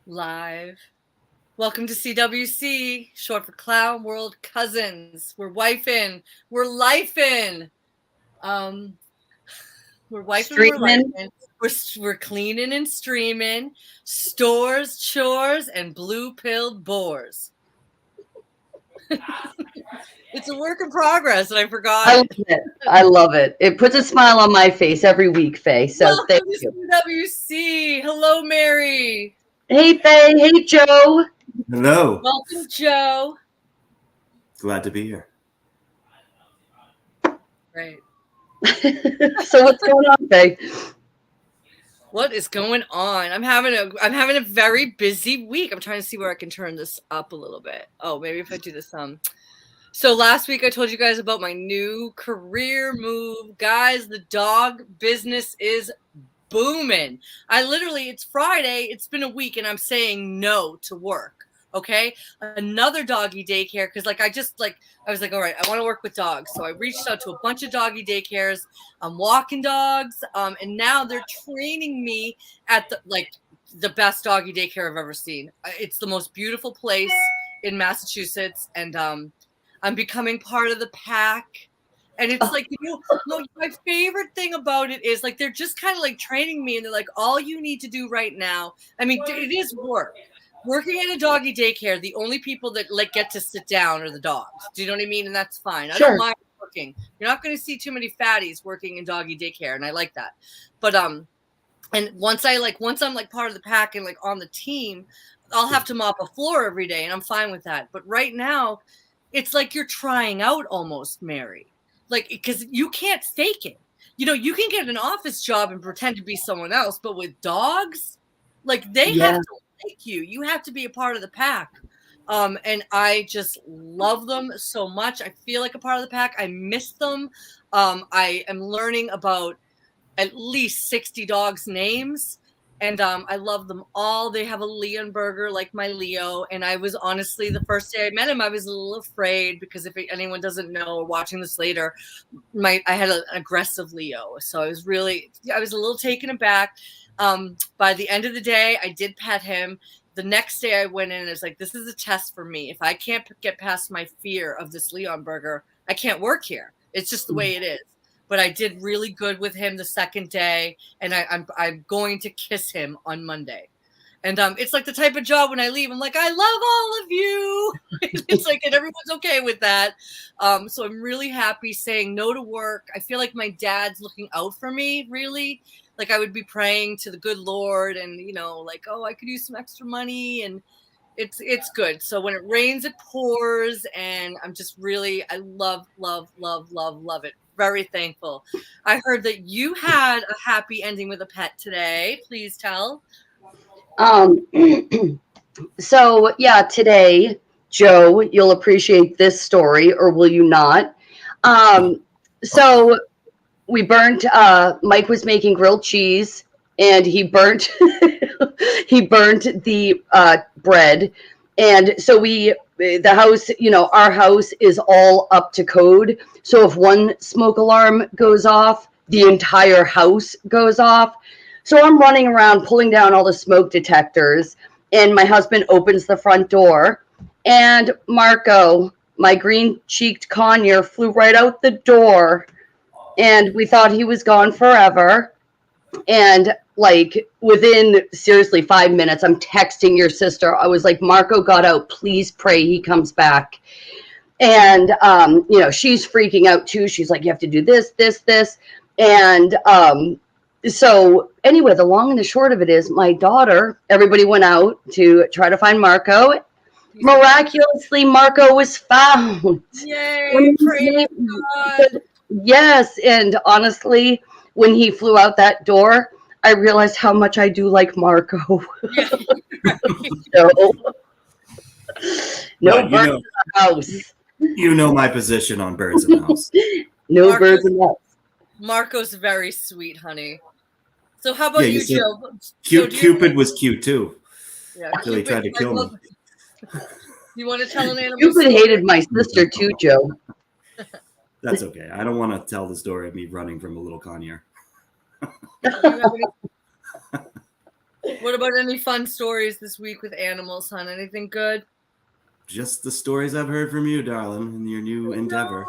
Live. Welcome to CWC, short for Clown World Cousins. We're wifing. We're lifing. We're wifing. We're lifing. We're cleaning and streaming. Stores, chores, and blue-pilled boars. It's a work in progress, and I forgot it. I love it. It puts a smile on my face every week, Faye. So Welcome thank to you. CWC. Hello, Mary. Hey, Faye. Hey, Joe. Hello. Welcome, Joe. Glad to be here. Right. So what's going on, Faye? What is going on? I'm having a very busy week. I'm trying to see where I can turn this up a little bit. Oh, maybe if I do this So last week I told you guys about my new career move. Guys, the dog business is booming. It's Friday, it's been a week, and I'm saying no to work. Okay, another doggy daycare because I was like, all right, I want to work with dogs. So I reached out to a bunch of doggy daycares. I'm walking dogs, and now they're training me at the best doggy daycare I've ever seen. It's the most beautiful place in Massachusetts, and I'm becoming part of the pack. And it's like, my favorite thing about it is like they're just kind of like training me, and they're like, all you need to do right now. I mean, it is work. Working at a doggy daycare, the only people that get to sit down are the dogs. Do you know what I mean? And that's fine. Sure. I don't mind working. You're not going to see too many fatties working in doggy daycare, and I like that. But and once I'm part of the pack and on the team, I'll have to mop a floor every day, and I'm fine with that. But right now, it's like you're trying out almost, Mary. Because you can't fake it. You can get an office job and pretend to be someone else, but with dogs, they have to like you. You have to be a part of the pack. And I just love them so much. I feel like a part of the pack. I miss them. I am learning about at least 60 dogs' names. And I love them all. They have a Leonberger like my Leo. And I was honestly, the first day I met him, I was a little afraid because if anyone doesn't know or watching this later, I had an aggressive Leo. So I was a little taken aback. By the end of the day, I did pet him. The next day I went in and it's like, this is a test for me. If I can't get past my fear of this Leonberger, I can't work here. It's just the way it is. But I did really good with him the second day, and I'm going to kiss him on Monday. And it's like the type of job when I leave, I'm like, I love all of you. It's like, and everyone's okay with that. So I'm really happy saying no to work. I feel like my dad's looking out for me, really. Like I would be praying to the good Lord and, oh, I could use some extra money, and it's good. So when it rains, it pours, and I'm just really, I love it. Very thankful. I heard that you had a happy ending with a pet today. Please tell. So yeah, today, Joe, you'll appreciate this story, or will you not? So we burnt. Mike was making grilled cheese, and he burnt the bread, and so the house, our house is all up to code. So if one smoke alarm goes off, the entire house goes off. So I'm running around pulling down all the smoke detectors, and my husband opens the front door, and Marco, my green-cheeked conure, flew right out the door, and we thought he was gone forever. And within seriously 5 minutes, I'm texting your sister. I was like, Marco got out. Please pray he comes back. And, she's freaking out too. She's like, you have to do this. And so anyway, the long and the short of it is my daughter, everybody went out to try to find Marco. Miraculously, Marco was found. Yay, praise God. Yes. And honestly, when he flew out that door, I realized how much I do like Marco. Yeah, no birds in the house. You know my position on birds in the house. No birds in the house. Marco's very sweet, honey. So how about you, Joe? Cupid was cute too. Yeah, until he tried to kill me. You want to tell an animal? Cupid hated my sister too, Joe. That's okay. I don't want to tell the story of me running from a little conure. What about any fun stories this week with animals, hon? Anything good? Just the stories I've heard from you, darling, in your new endeavor.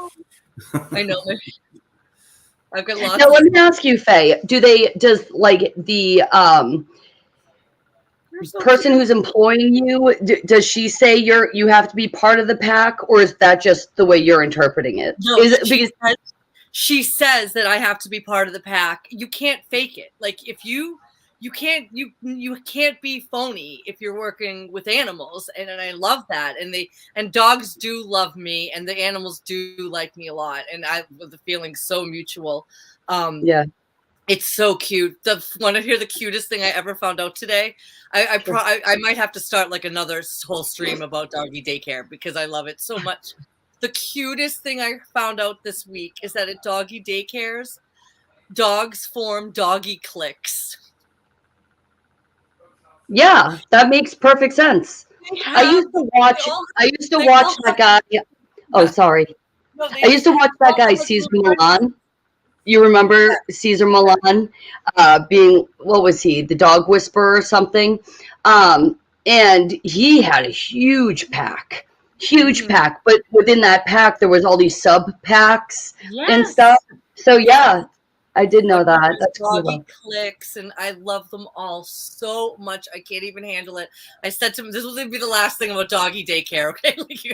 I know. I've got lots. Now let me ask you, Faye. Does like the person who's employing you, does she say you have to be part of the pack, or is that just the way you're interpreting it? No, Is it because she says that I have to be part of the pack. You can't fake it. Like if you can't be phony if you're working with animals, and I love that. And dogs do love me, and the animals do like me a lot, and the feeling's so mutual. yeah. It's so cute. Want to hear the cutest thing I ever found out today? I might have to start like another whole stream about doggy daycare because I love it so much. The cutest thing I found out this week is that at doggy daycares, dogs form doggy cliques. Yeah, that makes perfect sense. I used to watch that guy. Oh, sorry. No, I used to watch that guy, Cesar Milan. You remember Cesar Milan being, what was he, the dog whisperer or something? And he had a huge pack. But within that pack, there was all these sub packs and stuff. So, yeah, I did know that. That's doggy cool. cliques, and I love them all so much. I can't even handle it. I said to him, "This will be the last thing about doggy daycare, okay? Like,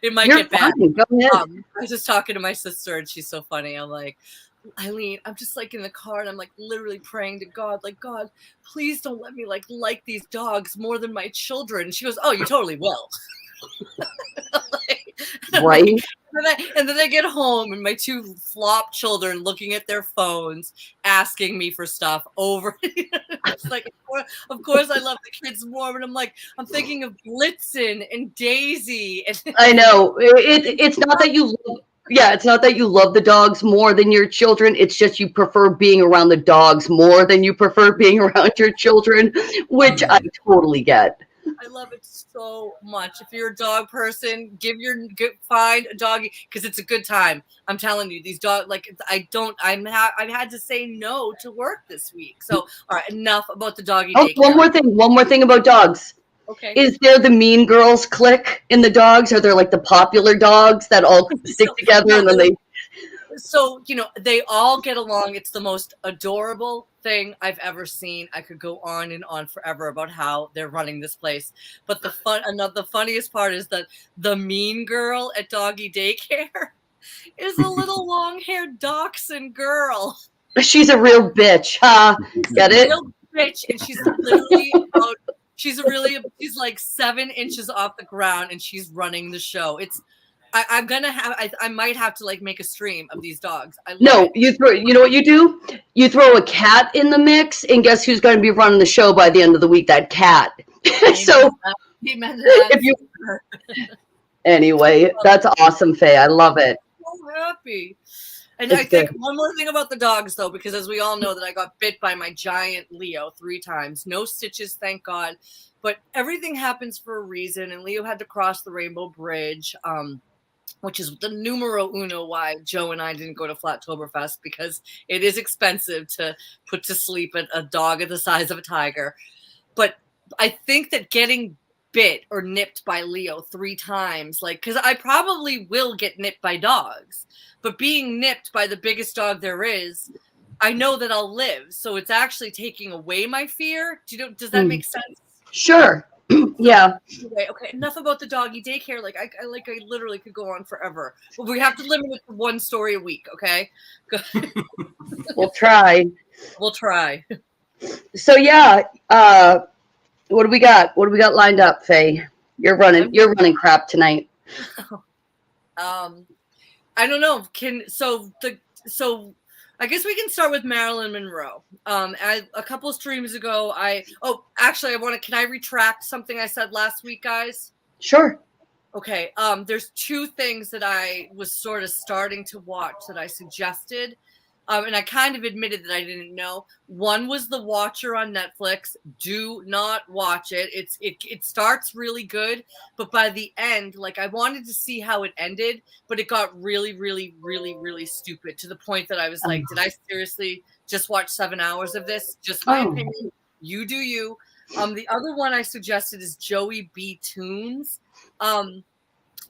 it might get bad." Go ahead. I was just talking to my sister, and she's so funny. I'm like, Eileen, I'm just like in the car, and I'm like literally praying to God, like, God, please don't let me like these dogs more than my children. And she goes, "Oh, you totally will." Right. And then I get home, and my two flop children looking at their phones, asking me for stuff over. It's like, of course, I love the kids more, but I'm thinking of Blitzen and Daisy. And I know. It's not that you love, it's not that you love the dogs more than your children. It's just you prefer being around the dogs more than you prefer being around your children, which I totally get. I love it so much. If you're a dog person, find a doggy because it's a good time. I'm telling you, these dogs, like I've had to say no to work this week. So, all right, enough about the doggy daycare. One more thing about dogs. Okay. Is there the mean girls clique in the dogs? Are there like the popular dogs that all stick together and then they? So, they all get along. It's the most adorable thing I've ever seen. I could go on and on forever about how they're running this place. But the funniest part is that the mean girl at doggy daycare is a little long-haired dachshund girl. She's a real bitch, huh? Get it? Real bitch, and she's literally she's like 7 inches off the ground, and she's running the show. I might have to like make a stream of these dogs. You know what you do? You throw a cat in the mix, and guess who's going to be running the show by the end of the week? That cat. So anyway, that's awesome, Faye. I love it. I'm so happy. And I think one more thing about the dogs, though, because as we all know that I got bit by my giant Leo 3 times. No stitches, thank God. But everything happens for a reason, and Leo had to cross the Rainbow Bridge. Which is the numero uno why Joe and I didn't go to Flattoberfest, because it is expensive to put to sleep a dog the size of a tiger. But I think that getting bit or nipped by Leo 3 times, because I probably will get nipped by dogs, but being nipped by the biggest dog there is, I know that I'll live. So it's actually taking away my fear. Does that make sense? Sure. Yeah. Okay. Enough about the doggy daycare. I literally could go on forever, but we have to limit it to 1 story a week. Okay. We'll try. So yeah. What do we got? What do we got lined up, Faye? You're running crap tonight. I don't know. I guess we can start with Marilyn Monroe. A couple of streams ago, can I retract something I said last week, guys? Sure. Okay. There's 2 things that I was sort of starting to watch that I suggested. And I kind of admitted that I didn't know. One was The Watcher on Netflix. Do not watch it. It starts really good, but by the end, I wanted to see how it ended, but it got really, really, really, really stupid to the point that I was like, did I seriously just watch 7 hours of this? Just my opinion. You do you. The other one I suggested is Joey B. Tunes. And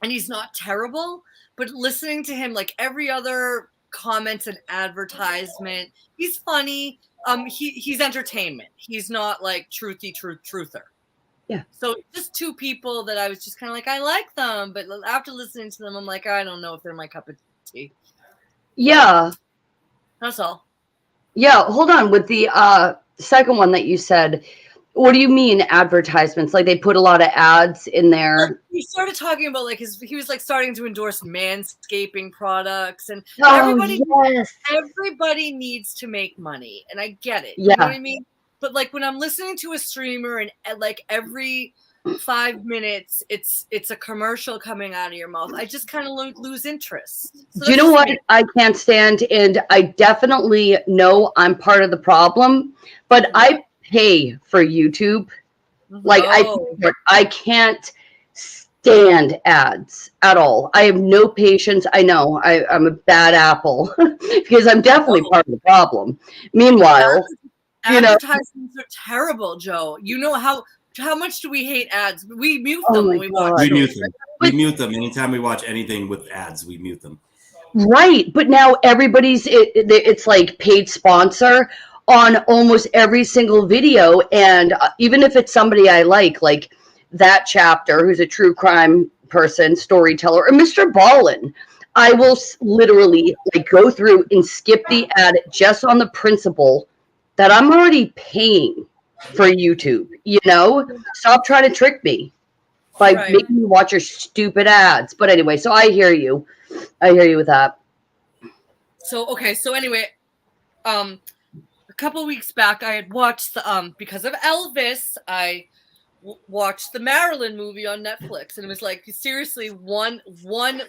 he's not terrible, but listening to him, like every other comment and advertisement, he's funny. He's entertainment. He's not like truther. Yeah. So just two people that I was just kind of like, I like them, but after listening to them, I'm like, I don't know if they're my cup of tea. Yeah. That's all. Yeah. Hold on. With the second one that you said, what do you mean advertisements? Like they put a lot of ads in there? He started talking about like he was like starting to endorse manscaping products, and Oh, yes. everybody needs to make money, and I get it. Yeah. You know what I mean? But like when I'm listening to a streamer and like every 5 minutes it's a commercial coming out of your mouth, I just kind of lose interest. So do you know what I can't stand? And I definitely know I'm part of the problem, but I pay for YouTube. Like I can't stand ads at all. I have no patience. I know I'm a bad apple because I'm definitely part of the problem. Meanwhile, advertisements are terrible, Joe. You know how much do we hate ads? We mute them when we watch. We mute them. We mute them anytime we watch anything with ads. We mute them. Right, but now everybody's it's like paid sponsor on almost every single video, and even if it's somebody I like that chapter who's a true crime person, storyteller, or Mr. Ballin, I will literally like go through and skip the ad just on the principle that I'm already paying for YouTube. Stop trying to trick me by making me watch your stupid ads. But anyway, so I hear you with that. So anyway, a couple weeks back I had watched the because of Elvis, I watched the Marilyn movie on Netflix, and it was like seriously one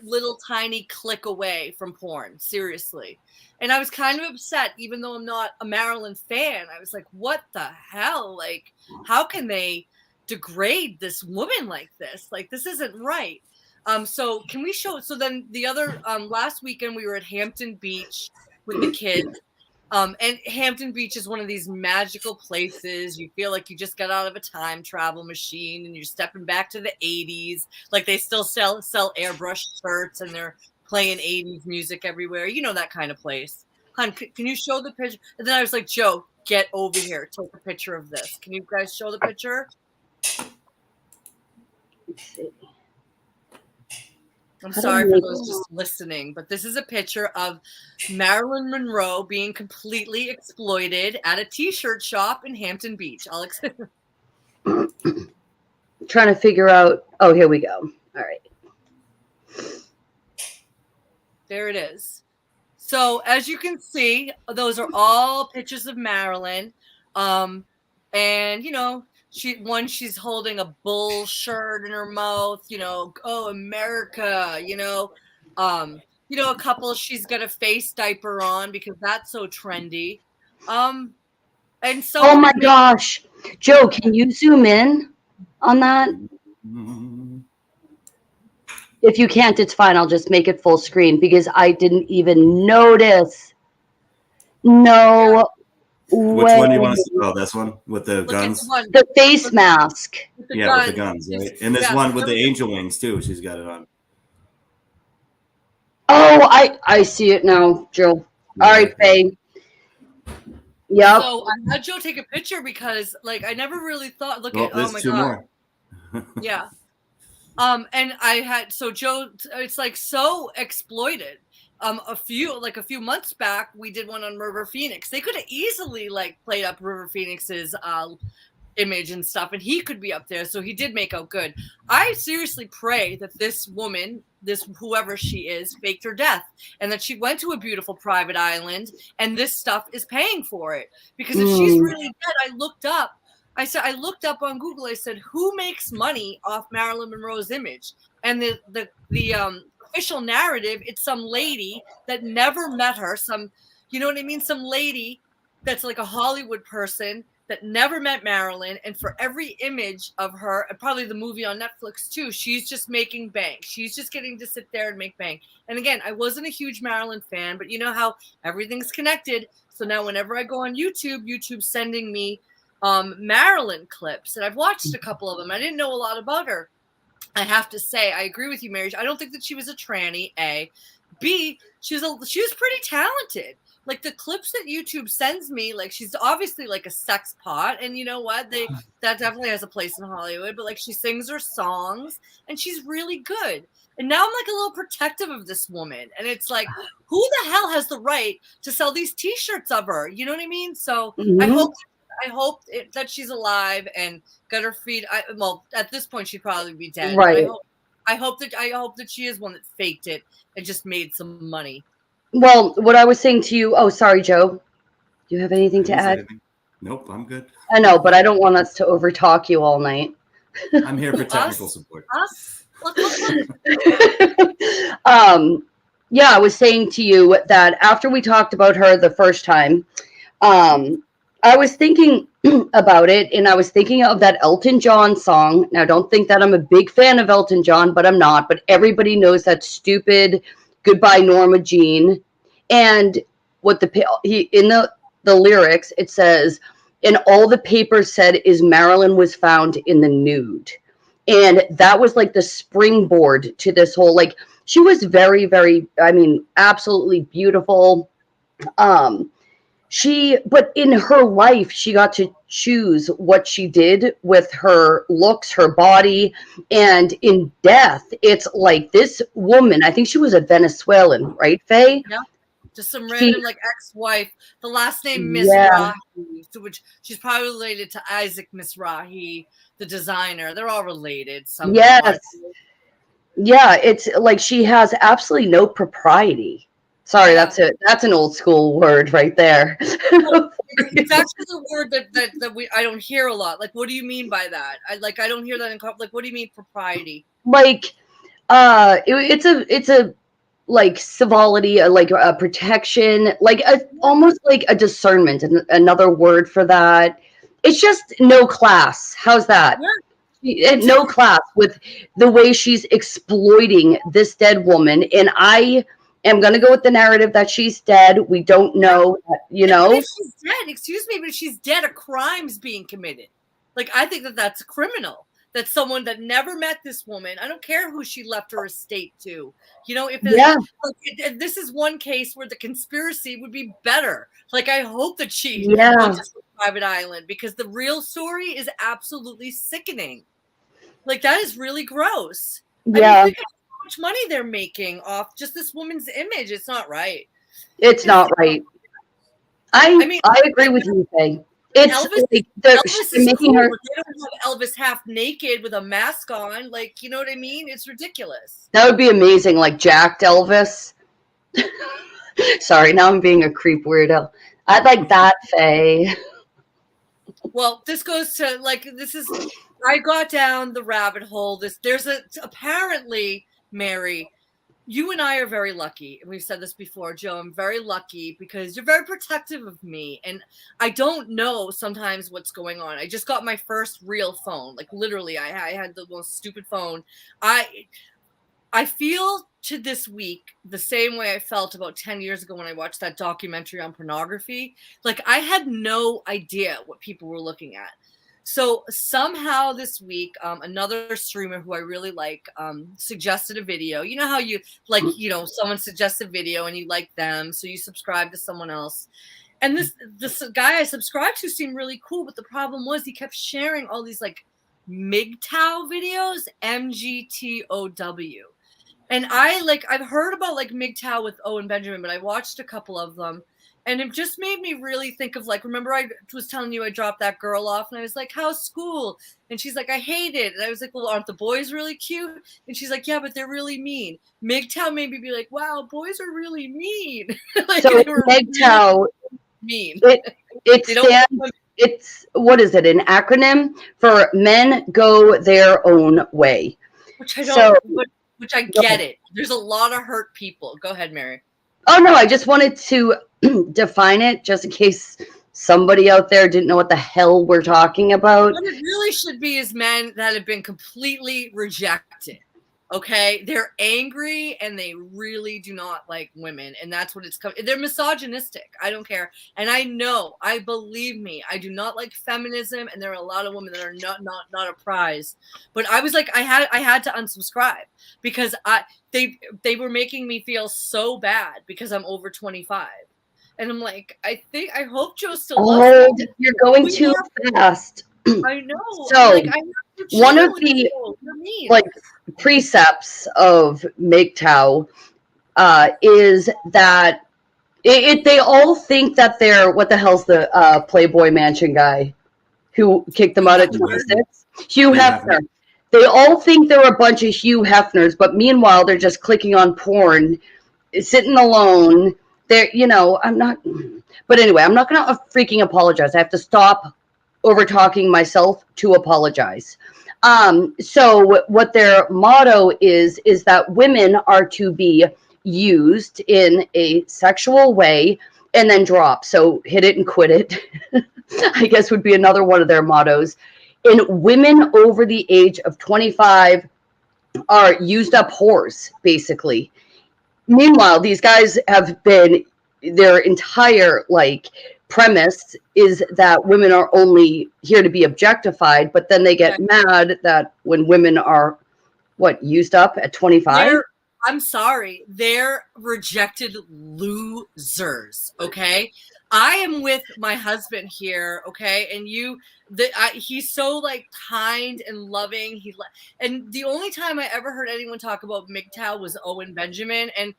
little tiny click away from porn, seriously. And I was kind of upset, even though I'm not a Marilyn fan. I was like, what the hell? Like, how can they degrade this woman like this? Like, this isn't right. So can we show? So then the other last weekend we were at Hampton Beach with the kids. And Hampton Beach is one of these magical places. You feel like you just got out of a time travel machine and you're stepping back to the 80s. Like they still sell airbrushed shirts and they're playing 80s music everywhere. You know, that kind of place. Hun, can you show the picture? And then I was like, Joe, get over here. Take a picture of this. Can you guys show the picture? Let's see. I'm sorry for those just listening, but this is a picture of Marilyn Monroe being completely exploited at a t-shirt shop in Hampton Beach. Alex. Trying to figure out. Oh, here we go. All right. There it is. So as you can see, those are all pictures of Marilyn. And she's holding a bull shirt in her mouth, oh, America, a couple, she's got a face diaper on because that's so trendy. And so, oh my gosh, Joe, can you zoom in on that? If you can't, it's fine. I'll just make it full screen because I didn't even notice. No. Which one do you want to see? Oh, this one with the guns? The face mask. With the guns, right? And this one with the angel wings, too. She's got it on. Oh, I see it now, Joe. All right, Faye. Yep. So I had Joe take a picture because, like, I never really thought, oh my two God. More. Yeah. And I had, so Joe, it's like so exploited. A few months back, we did one on River Phoenix. They could have easily like played up River Phoenix's image and stuff, and he could be up there. So he did make out good. I seriously pray that this woman, whoever she is, faked her death, and that she went to a beautiful private island, and this stuff is paying for it. Because if she's really dead, I looked up on Google. I said, who makes money off Marilyn Monroe's image? And the official narrative, it's some lady that never met her, some lady that's like a Hollywood person that never met Marilyn, and for every image of her, and probably the movie on Netflix too, she's just making bank. She's just getting to sit there and make bank. And again, I wasn't a huge Marilyn fan, but you know how everything's connected. So now whenever I go on YouTube's sending me Marilyn clips, and I've watched a couple of them. I didn't know a lot about her. I have to say, I agree with you, Mary. I don't think that she was a tranny, A. B, she was pretty talented. Like the clips that YouTube sends me, like she's obviously like a sex pot, and you know what? That definitely has a place in Hollywood, but like she sings her songs and she's really good. And now I'm like a little protective of this woman. And it's like, who the hell has the right to sell these t-shirts of her? You know what I mean? So I hope that she's alive and got her feet. Well, at this point, she'd probably be dead. Right. I hope that she is one that faked it and just made some money. Well, what I was saying to you. Oh, sorry, Joe. Do you have anything to add? Nope, I'm good. I know, but I don't want us to overtalk you all night. I'm here for technical support. Us? Yeah, I was saying to you that after we talked about her the first time, I was thinking about it, and I was thinking of that Elton John song. Now, don't think that I'm a big fan of Elton John, but I'm not. But everybody knows that stupid "Goodbye, Norma Jean," and what in the lyrics it says, "And all the papers said is Marilyn was found in the nude," and that was like the springboard to this whole like. She was very, very, I mean, absolutely beautiful. But in her life, she got to choose what she did with her looks, her body, and in death, it's like this woman, I think she was a Venezuelan, right, Faye? Yeah. Just some random like ex-wife, the last name Mizrahi, to which she's probably related to Isaac Mizrahi, the designer. They're all related. Yes. Yeah, it's like she has absolutely no propriety. Sorry, that's an old school word right there. It's actually the word that I don't hear a lot. Like, what do you mean by that? I don't hear that in like, what do you mean propriety? Like, it's a like civility, like a protection, like almost like a discernment, and another word for that. It's just no class. How's that? Yeah. No class with the way she's exploiting this dead woman, and I am going to go with the narrative that she's dead. We don't know, you know. If she's dead, excuse me, but if she's dead, a crime's being committed. Like, I think that's criminal. That's someone that never met this woman. I don't care who she left her estate to. You know, this is one case where the conspiracy would be better. Like, I hope that she went to some private island, because the real story is absolutely sickening. Like, that is really gross. Yeah. I mean, how much money they're making off just this woman's image. It's not right. It's not right. I agree with you, Faye. It's Elvis, like Elvis is making cool, her. but they don't have Elvis half naked with a mask on. Like, you know what I mean? It's ridiculous. That would be amazing, like jacked Elvis. Sorry, now I'm being a creep weirdo. I'd like that, Faye. Well, this goes to like I got down the rabbit hole. Apparently, Mary, you and I are very lucky. And we've said this before, Joe. I'm very lucky because you're very protective of me. And I don't know sometimes what's going on. I just got my first real phone. Like, literally, I had the most stupid phone. I feel to this week the same way I felt about 10 years ago when I watched that documentary on pornography. Like, I had no idea what people were looking at. So somehow this week, another streamer who I really like suggested a video. You know how you like, someone suggests a video and you like them, so you subscribe to someone else. And this guy I subscribed to seemed really cool, but the problem was he kept sharing all these like MGTOW videos, MGTOW. And I've heard about like MGTOW with Owen Benjamin, but I watched a couple of them. And it just made me really think of, like, remember I was telling you I dropped that girl off, and I was like, how's school? And she's like, I hate it. And I was like, well, aren't the boys really cute? And she's like, yeah, but they're really mean. MGTOW made me be like, wow, boys are really mean. Like, so MGTOW, mean. It stands, it's, what is it, an acronym for Men Go Their Own Way. Which I don't, which I get it. There's a lot of hurt people. Go ahead, Mary. Oh, no, I just wanted to define it just in case somebody out there didn't know what the hell we're talking about. What it really should be is men that have been completely rejected. Okay, they're angry and they really do not like women, and that's what it's coming. They're misogynistic. I don't care, and I believe me, I do not like feminism, and there are a lot of women that are not a prize. But I was like, I had to unsubscribe because they were making me feel so bad because I'm over 25, and I'm like, I hope Joe still loves Oh, me. you're going We too have, fast. I know. I'm So like, I have two one of children. the You're mean. like precepts of MGTOW is that they all think that they're what the hell's the Playboy Mansion guy who kicked them out at Hefner. 26? Hugh Hugh Hefner. Hefner. They all think they're a bunch of Hugh Hefners, but meanwhile they're just clicking on porn, sitting alone. They're, I'm not. But anyway, I'm not going to freaking apologize. I have to stop over talking myself to apologize. So what their motto is that women are to be used in a sexual way and then drop. So hit it and quit it, I guess would be another one of their mottos. And women over the age of 25 are used up whores, basically. Meanwhile, these guys have been, their entire premise is that women are only here to be objectified, but then they get mad that when women are used up at 25. I'm sorry, they're rejected losers. Okay, I am with my husband here. Okay, and he's so kind and loving. And the only time I ever heard anyone talk about MGTOW was Owen Benjamin, and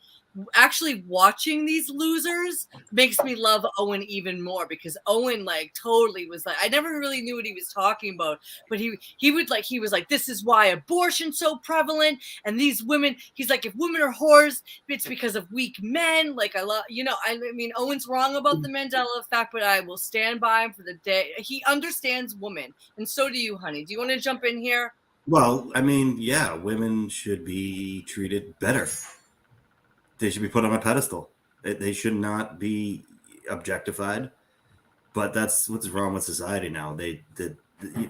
actually watching these losers makes me love Owen even more, because Owen totally was I never really knew what he was talking about, but he was like, this is why abortion's so prevalent, and these women, he's like, if women are whores, it's because of weak men. I mean, Owen's wrong about the Mandela effect, but I will stand by him for the day. He understands women, and so do you, honey. Do you want to jump in here? Well, I mean, yeah, women should be treated better. They should be put on a pedestal. They should not be objectified. But that's what's wrong with society now.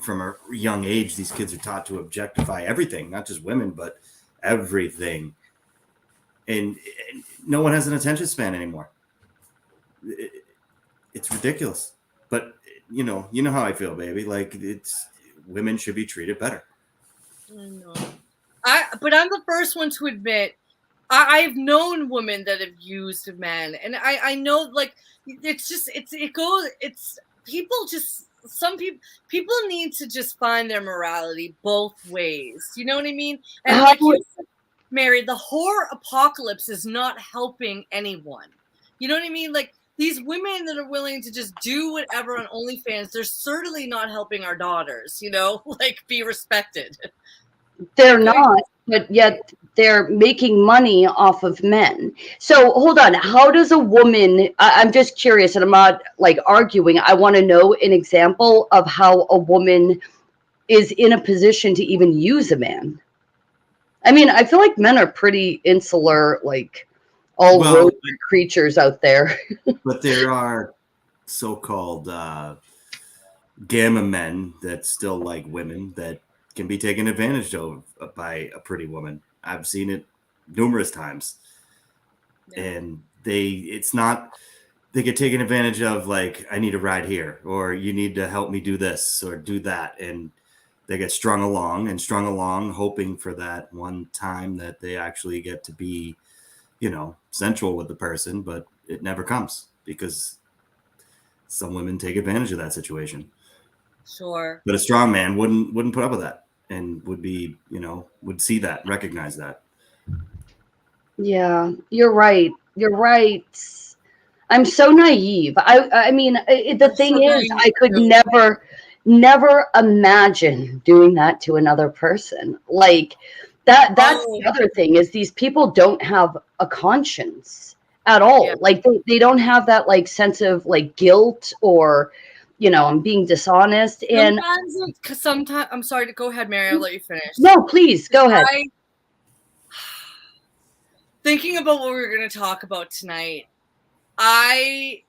From a young age, these kids are taught to objectify everything, not just women, but everything. And no one has an attention span anymore. It's ridiculous. But you know how I feel, baby. Women should be treated better. I know. But I'm the first one to admit I've known women that have used men, and I know some people need to just find their morality both ways. You know what I mean? And like you said, Mary, the whore apocalypse is not helping anyone. You know what I mean? These women that are willing to just do whatever on OnlyFans, they're certainly not helping our daughters, be respected. They're not, but yet they're making money off of men. So hold on. How does a woman, I'm just curious, and I'm not arguing. I want to know an example of how a woman is in a position to even use a man. I mean, I feel like men are pretty insular, road creatures out there. But there are so-called gamma men that still like women that can be taken advantage of by a pretty woman. I've seen it numerous times. Yeah. And they get taken advantage of, I need a ride here, or you need to help me do this or do that. And they get strung along, hoping for that one time that they actually get to be, sensual with the person, but it never comes because some women take advantage of that situation. Sure. But a strong man wouldn't put up with that and would be, would see that, recognize that. Yeah, you're right. You're right. I'm so naive. I mean, the thing is, I could never imagine doing that to another person. That's the other thing, is these people don't have a conscience at all. Yeah. They don't have that sense of guilt or, I'm being dishonest. And sometimes I'm sorry to go ahead, Mary. I'll let you finish. No, please go ahead. Thinking about what we're going to talk about tonight, I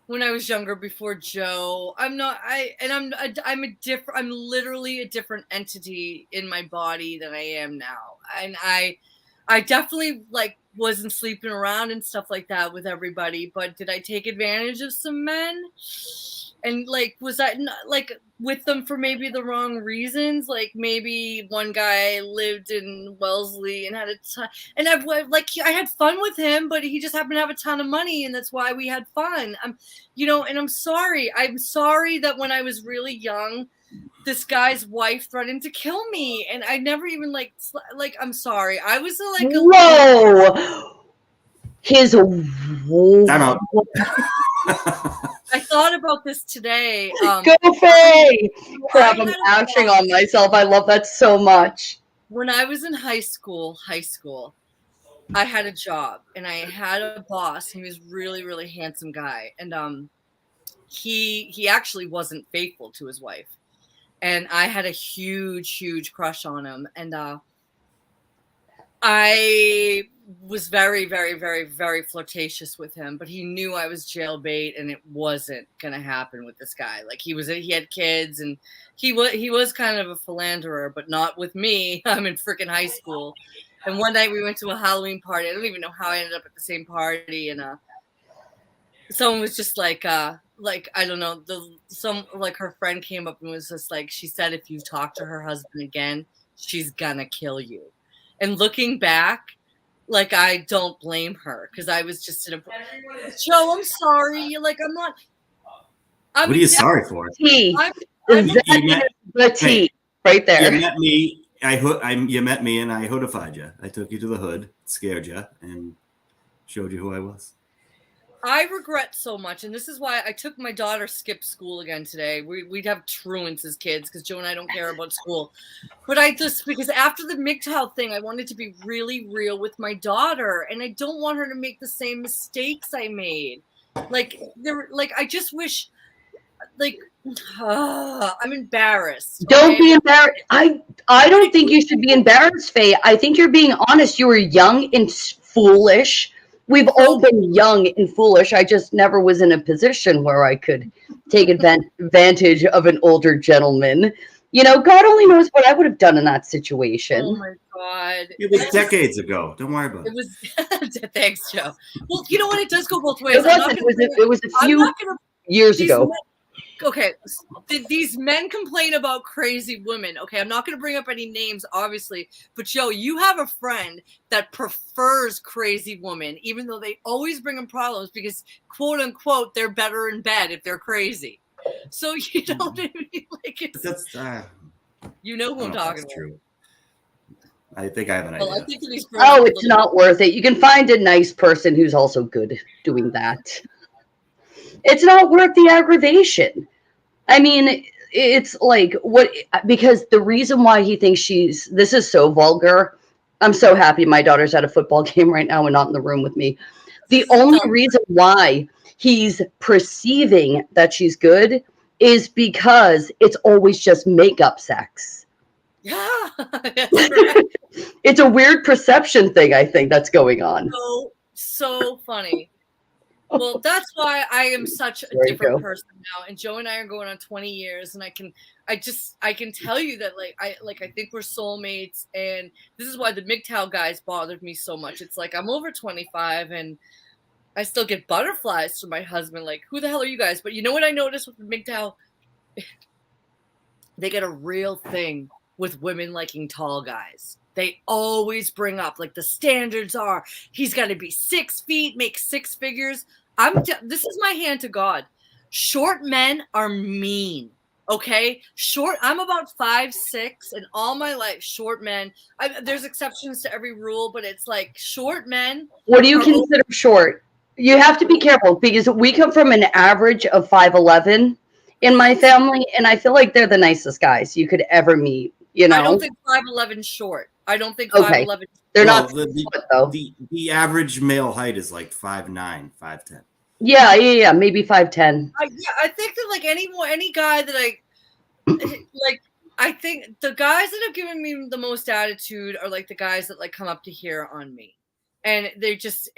when I was younger before Joe. I'm literally a different entity in my body than I am now. And I definitely like wasn't sleeping around and stuff like that with everybody, but did I take advantage of some men? And like, was I not, like with them for maybe the wrong reasons? Like maybe one guy lived in Wellesley and had a ton, and I had fun with him, but he just happened to have a ton of money, and that's why we had fun. And I'm sorry. I'm sorry that when I was really young, this guy's wife threatened to kill me, and I never even like I'm sorry. I was like Whoa. His Time out. I thought about this today. Go Faye! Crap, I'm ashing on myself. I love that so much. When I was in high school, I had a job and I had a boss. He was really, really handsome guy, and he actually wasn't faithful to his wife, and I had a huge crush on him, and I was very, very, very, very flirtatious with him, but he knew I was jailbait, and it wasn't gonna happen with this guy. Like he had kids, and he was kind of a philanderer, but not with me. I'm in freaking high school, and one night we went to a Halloween party. I don't even know how I ended up at the same party, and someone was just like I don't know, her friend came up and was just like, she said if you talk to her husband again, she's gonna kill you. And looking back, like, I don't blame her, because I was just in a Joe, I'm sorry. Like, I'm not. What are you sorry for? Tea. The tea right there. You met me. You met me, and I hoodified you. I took you to the hood, scared you, and showed you who I was. I regret so much, and this is why I took my daughter skip school again today. We'd have truants as kids because Joe and I don't care about school. But because after the MGTOW thing, I wanted to be really real with my daughter, and I don't want her to make the same mistakes I made. I just wish, I'm embarrassed. Don't be embarrassed. I don't think you should be embarrassed, Faye. I think you're being honest. You were young and foolish. We've all been young and foolish. I just never was in a position where I could take advantage of an older gentleman. You know, God only knows what I would have done in that situation. Oh my God. It was decades ago. Don't worry about it. It was thanks, Joe. Well, you know what? It does go both ways. It was a few years ago. Okay, these men complain about crazy women. Okay, I'm not going to bring up any names, obviously, but Joe, you have a friend that prefers crazy women, even though they always bring them problems because, quote unquote, they're better in bed if they're crazy. So you know what I mean? Like you know who I'm talking about. True. I think I have an idea. I think it's not worth it. You can find a nice person who's also good doing that. It's not worth the aggravation. I mean, it's like because the reason why he thinks this is so vulgar. I'm so happy my daughter's at a football game right now and not in the room with me. The only reason why he's perceiving that she's good is because it's always just makeup sex. Yeah. That's right. It's a weird perception thing, I think, that's going on. So funny. Well, that's why I am such a different person now. And Joe and I are going on 20 years, and I can tell you that I think we're soulmates, and this is why the MGTOW guys bothered me so much. It's like I'm over 25 and I still get butterflies from my husband. Like, who the hell are you guys? But you know what I noticed with the MGTOW? They get a real thing with women liking tall guys. They always bring up, like, the standards are he's got to be 6 feet, make 6 figures. This is my hand to God. Short men are mean. Okay, I'm about 5'6", and all my life, short men. There's exceptions to every rule, but it's like short men. What do you consider short? You have to be careful because we come from an average of 5'11" in my family, and I feel like they're the nicest guys you could ever meet. You know, I don't think 5'11" short. I don't think 5'11". They're not. The average male height is like 5'9", 5'10". Yeah, maybe 5'10". I think that like any guy that I like, I think the guys that have given me the most attitude are like the guys that like come up to here on me, and they just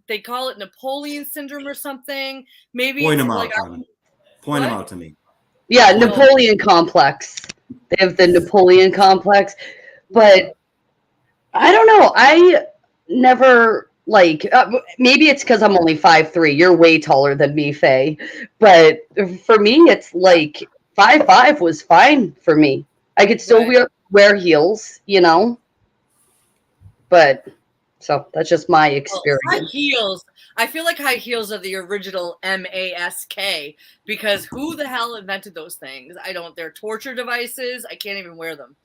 they call it Napoleon syndrome or something. Maybe Point it's them like out, Point them What? out to me. Yeah, Napoleon complex. They have the Napoleon complex, but I don't know. I never like. Maybe it's because I'm only 5'3". You're way taller than me, Faye. But for me, it's like 5'5" was fine for me. I could still Right. wear heels, you know. But so that's just my High experience. heels. I feel like high heels are the original mask, because who the hell invented those things? I don't. They're torture devices. I can't even wear them.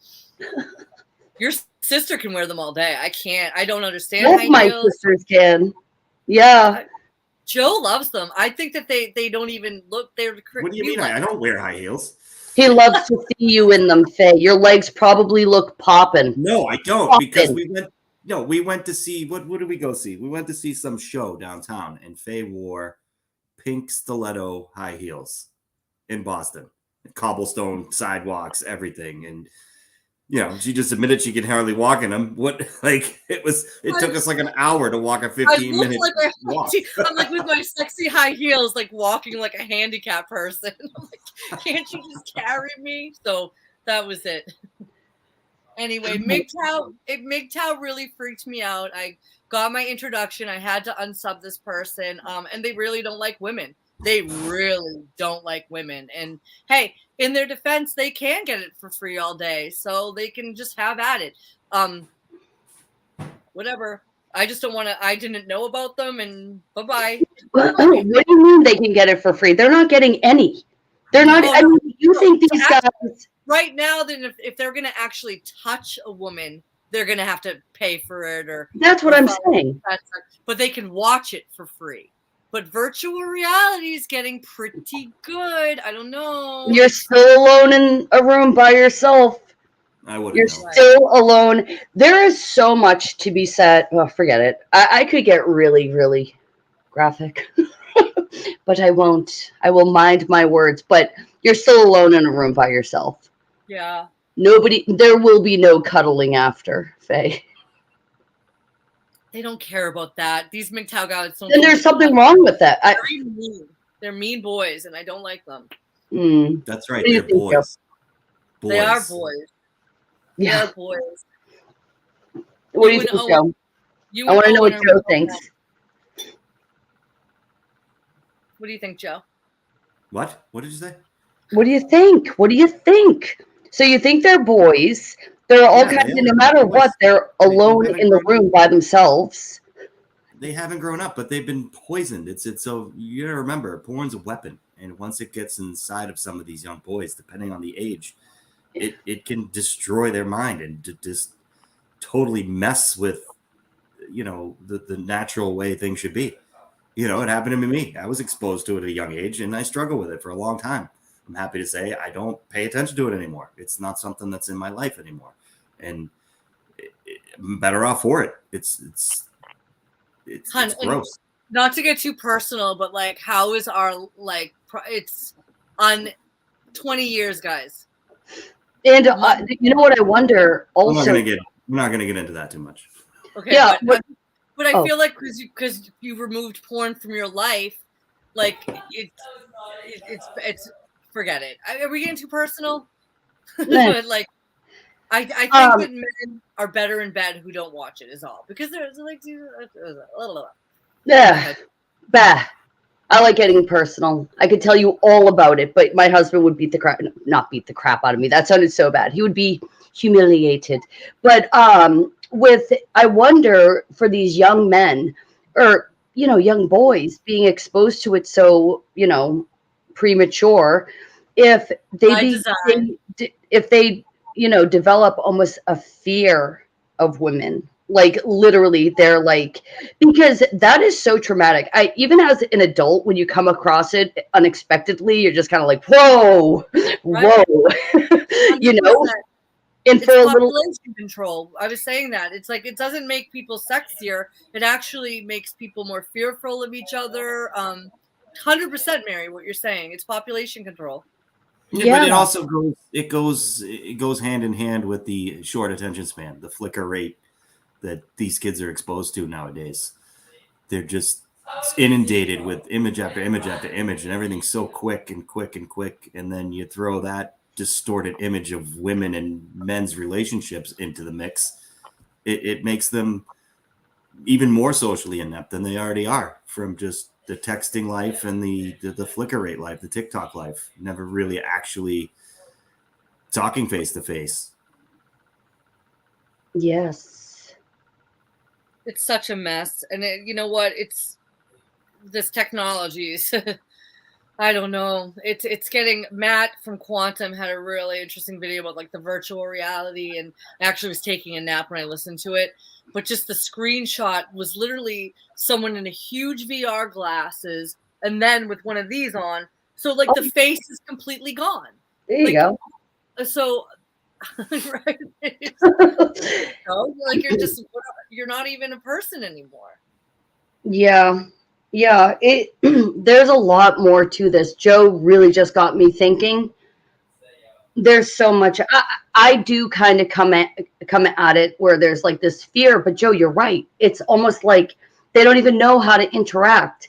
Your sister can wear them all day. I can't. I don't understand Both high my heels. sisters can. Yeah. Joe loves them. I think that they don't even look. They're. What do you mean? I don't wear high heels. He loves to see you in them, Faye. Your legs probably look popping. No, I don't, because we went to see what did we go see? We went to see some show downtown, and Faye wore pink stiletto high heels in Boston, cobblestone sidewalks, everything, and she just admitted she could hardly walk in them. It took us like an hour to walk a 15-minute walk. I'm like with my sexy high heels, like walking like a handicapped person. I'm like, can't you just carry me? So that was it. Anyway, MGTOW really freaked me out. I got my introduction. I had to unsub this person. And they really don't like women. They really don't like women. And hey, in their defense, they can get it for free all day. So they can just have at it. Whatever. I just don't want to, I didn't know about them, and bye-bye. What do you mean they can get it for free? They're not getting any. They're not, I mean, you think these guys. Right now, then if they're going to actually touch a woman, they're going to have to pay for it. That's what I'm saying. But they can watch it for free. But virtual reality is getting pretty good. I don't know. You're still alone in a room by yourself. I wouldn't. You're still alone. There is so much to be said. Oh, forget it. I could get really, really graphic, but I won't. I will mind my words. But you're still alone in a room by yourself. Yeah. There will be no cuddling after, Faye. They don't care about that. These MGTOW guys don't. Then there's something wrong with that. They're mean boys, and I don't like them. That's right. They're boys. They are boys. Yeah. They're boys. What do you think, Joe? I want to know what Joe thinks. What do you think, Joe? What? What did you say? What do you think? What do you think? So you think they're boys? They're all kinds of, no matter what, they're alone in the room by themselves. They haven't grown up, but they've been poisoned. It's so you gotta remember, porn's a weapon, and once it gets inside of some of these young boys, depending on the age, it can destroy their mind and just totally mess with the natural way things should be. It happened to me. I was exposed to it at a young age, and I struggled with it for a long time. I'm happy to say I don't pay attention to it anymore. It's not something that's in my life anymore, and I'm better off for it. It's gross. Not to get too personal, but like, how is our it's on 20 years, guys. And you know what I wonder also. We're not gonna get into that too much. Okay. Yeah, but I feel like because you removed porn from your life, like it's forget it. Are we getting too personal? Like, I think that men are better in bed who don't watch it is all, because there's like yeah, bah. I like getting personal. I could tell you all about it, but my husband would not beat the crap out of me. That sounded so bad. He would be humiliated. But I wonder for these young men or, young boys being exposed to it so, premature, if they develop almost a fear of women. Like literally they're like, because that is so traumatic. Even as an adult, when you come across it unexpectedly, you're just kind of like, whoa. And for a little population control. I was saying that it's like, it doesn't make people sexier. It actually makes people more fearful of each other. 100%, Mary, what you're saying. It's population control. Yeah, but it also goes hand in hand with the short attention span, the flicker rate that these kids are exposed to nowadays. they're just inundated with image after image after image, and everything's so quick and quick and quick. And then you throw that distorted image of women and men's relationships into the mix. It makes them even more socially inept than they already are from just the texting life and the Flickr rate life, the TikTok life, never really actually talking face to face. Yes. It's such a mess. And you know what? It's this technology. I don't know. It's getting, Matt from Quantum had a really interesting video about like the virtual reality, and I actually was taking a nap when I listened to it. But just the screenshot was literally someone in a huge VR glasses and then with one of these on. So like the face is completely gone. There you go. So right. Like you're not even a person anymore. Yeah. Yeah, there's a lot more to this. Joe really just got me thinking. There's so much. I do kind of come at it where there's like this fear, but Joe, you're right. It's almost like they don't even know how to interact.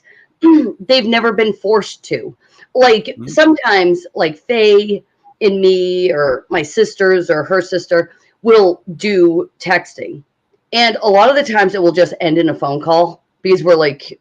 They've never been forced to. Like sometimes, like Faye and me, or my sisters, or her sister will do texting, and a lot of the times it will just end in a phone call. Because we're like,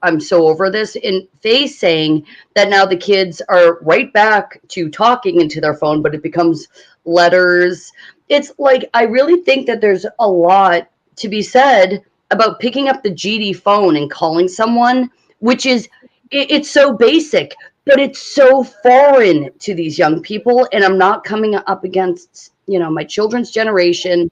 I'm so over this. And Faye's saying that now the kids are right back to talking into their phone, but it becomes letters. It's like, I really think that there's a lot to be said about picking up the GD phone and calling someone, which is, it's so basic, but it's so foreign to these young people. And I'm not coming up against, my children's generation,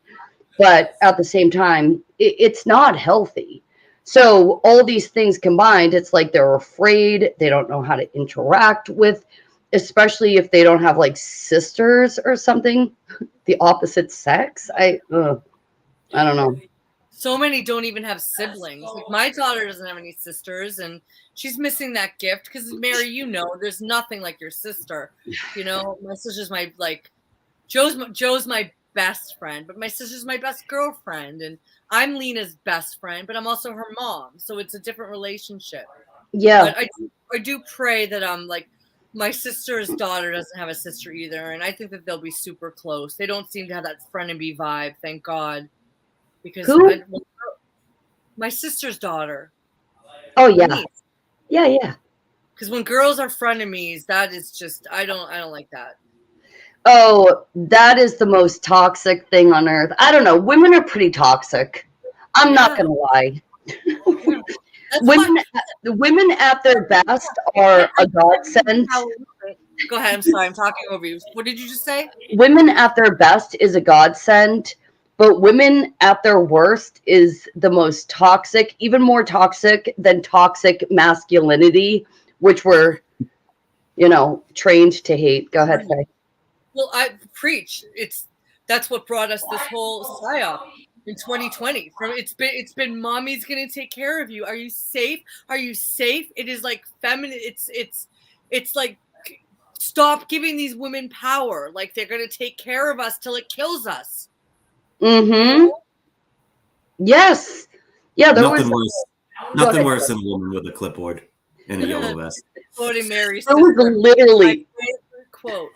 but at the same time, it's not healthy. So all these things combined, it's like they're afraid. They don't know how to interact with, especially if they don't have like sisters or something, the opposite sex. I don't know. So many don't even have siblings. Like my daughter doesn't have any sisters, and she's missing that gift because Mary, there's nothing like your sister. My sister's my Joe's my best friend, but my sister's my best girlfriend, and I'm Lena's best friend, but I'm also her mom, so it's a different relationship. Yeah, but I do pray that like my sister's daughter doesn't have a sister either, and I think that they'll be super close. They don't seem to have that frenemy vibe, thank God, because my sister's daughter. Oh yeah, yeah. Because when girls are frenemies, that is just I don't like that. Oh, that is the most toxic thing on earth. I don't know. Women are pretty toxic. I'm not going to lie. Women at their best are a godsend. Go ahead. I'm sorry. I'm talking over you. What did you just say? Women at their best is a godsend, but women at their worst is the most toxic, even more toxic than toxic masculinity, which we're, trained to hate. Go ahead, Faye. Well, I preach. That's what brought us this whole psyop in 2020. It's been mommy's gonna take care of you. Are you safe? Are you safe? It is like feminine. It's like stop giving these women power. Like they're gonna take care of us till it kills us. Mm-hmm. Yes. Yeah. Nothing worse than a woman with a clipboard and a yellow vest. Quoting Mary. That was literally my favorite quote.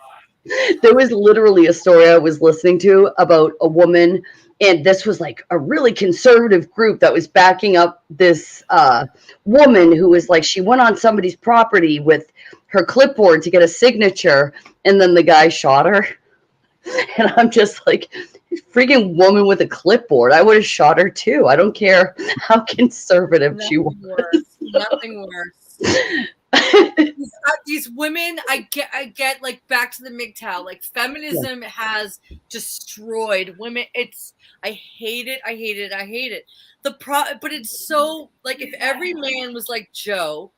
There was literally a story I was listening to about a woman, and this was like a really conservative group that was backing up this woman who was like, she went on somebody's property with her clipboard to get a signature, and then the guy shot her. And I'm just like, freaking woman with a clipboard. I would have shot her too. I don't care how conservative she was. Nothing worse. These women, I get like back to the MGTOW, like feminism has destroyed women. I hate it. But it's so like if every man was like Joe,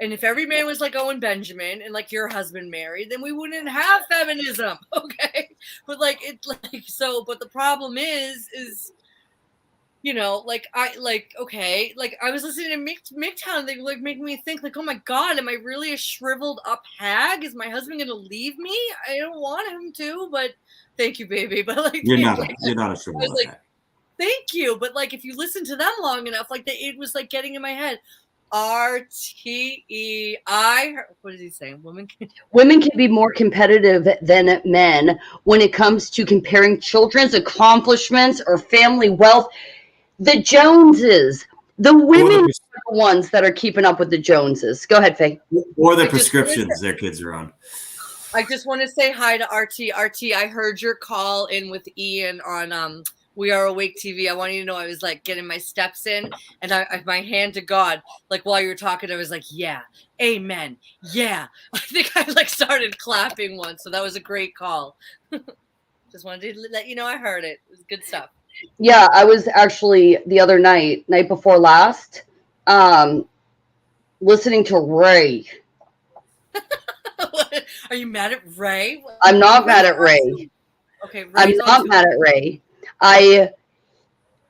and if every man was like Owen Benjamin and like your husband Mary, then we wouldn't have feminism, okay? But but the problem is I was listening to MGTOW, they like making me think like, oh my God, am I really a shriveled up hag? Is my husband gonna leave me? I don't want him to, but thank you, baby. But like you're not a shriveled up hag. Thank you. But like, if you listen to them long enough, like it was like getting in my head. RTEI. What is he saying? Women can be more competitive than men when it comes to comparing children's accomplishments or family wealth. The Joneses, the women are the ones that are keeping up with the Joneses. Go ahead, Faye. Or the prescriptions their kids are on. I just want to say hi to RT. RT, I heard your call in with Ian on We Are Awake TV. I want you to know I was like getting my steps in, and I my hand to God, like while you were talking, I was like, yeah, amen, yeah. I think I like started clapping once, so that was a great call. Just wanted to let you know I heard it. It was good stuff. Yeah, I was actually the other night before last, listening to Ray. Are you mad at Ray? I'm not mad at Ray. Okay, I'm not mad at Ray.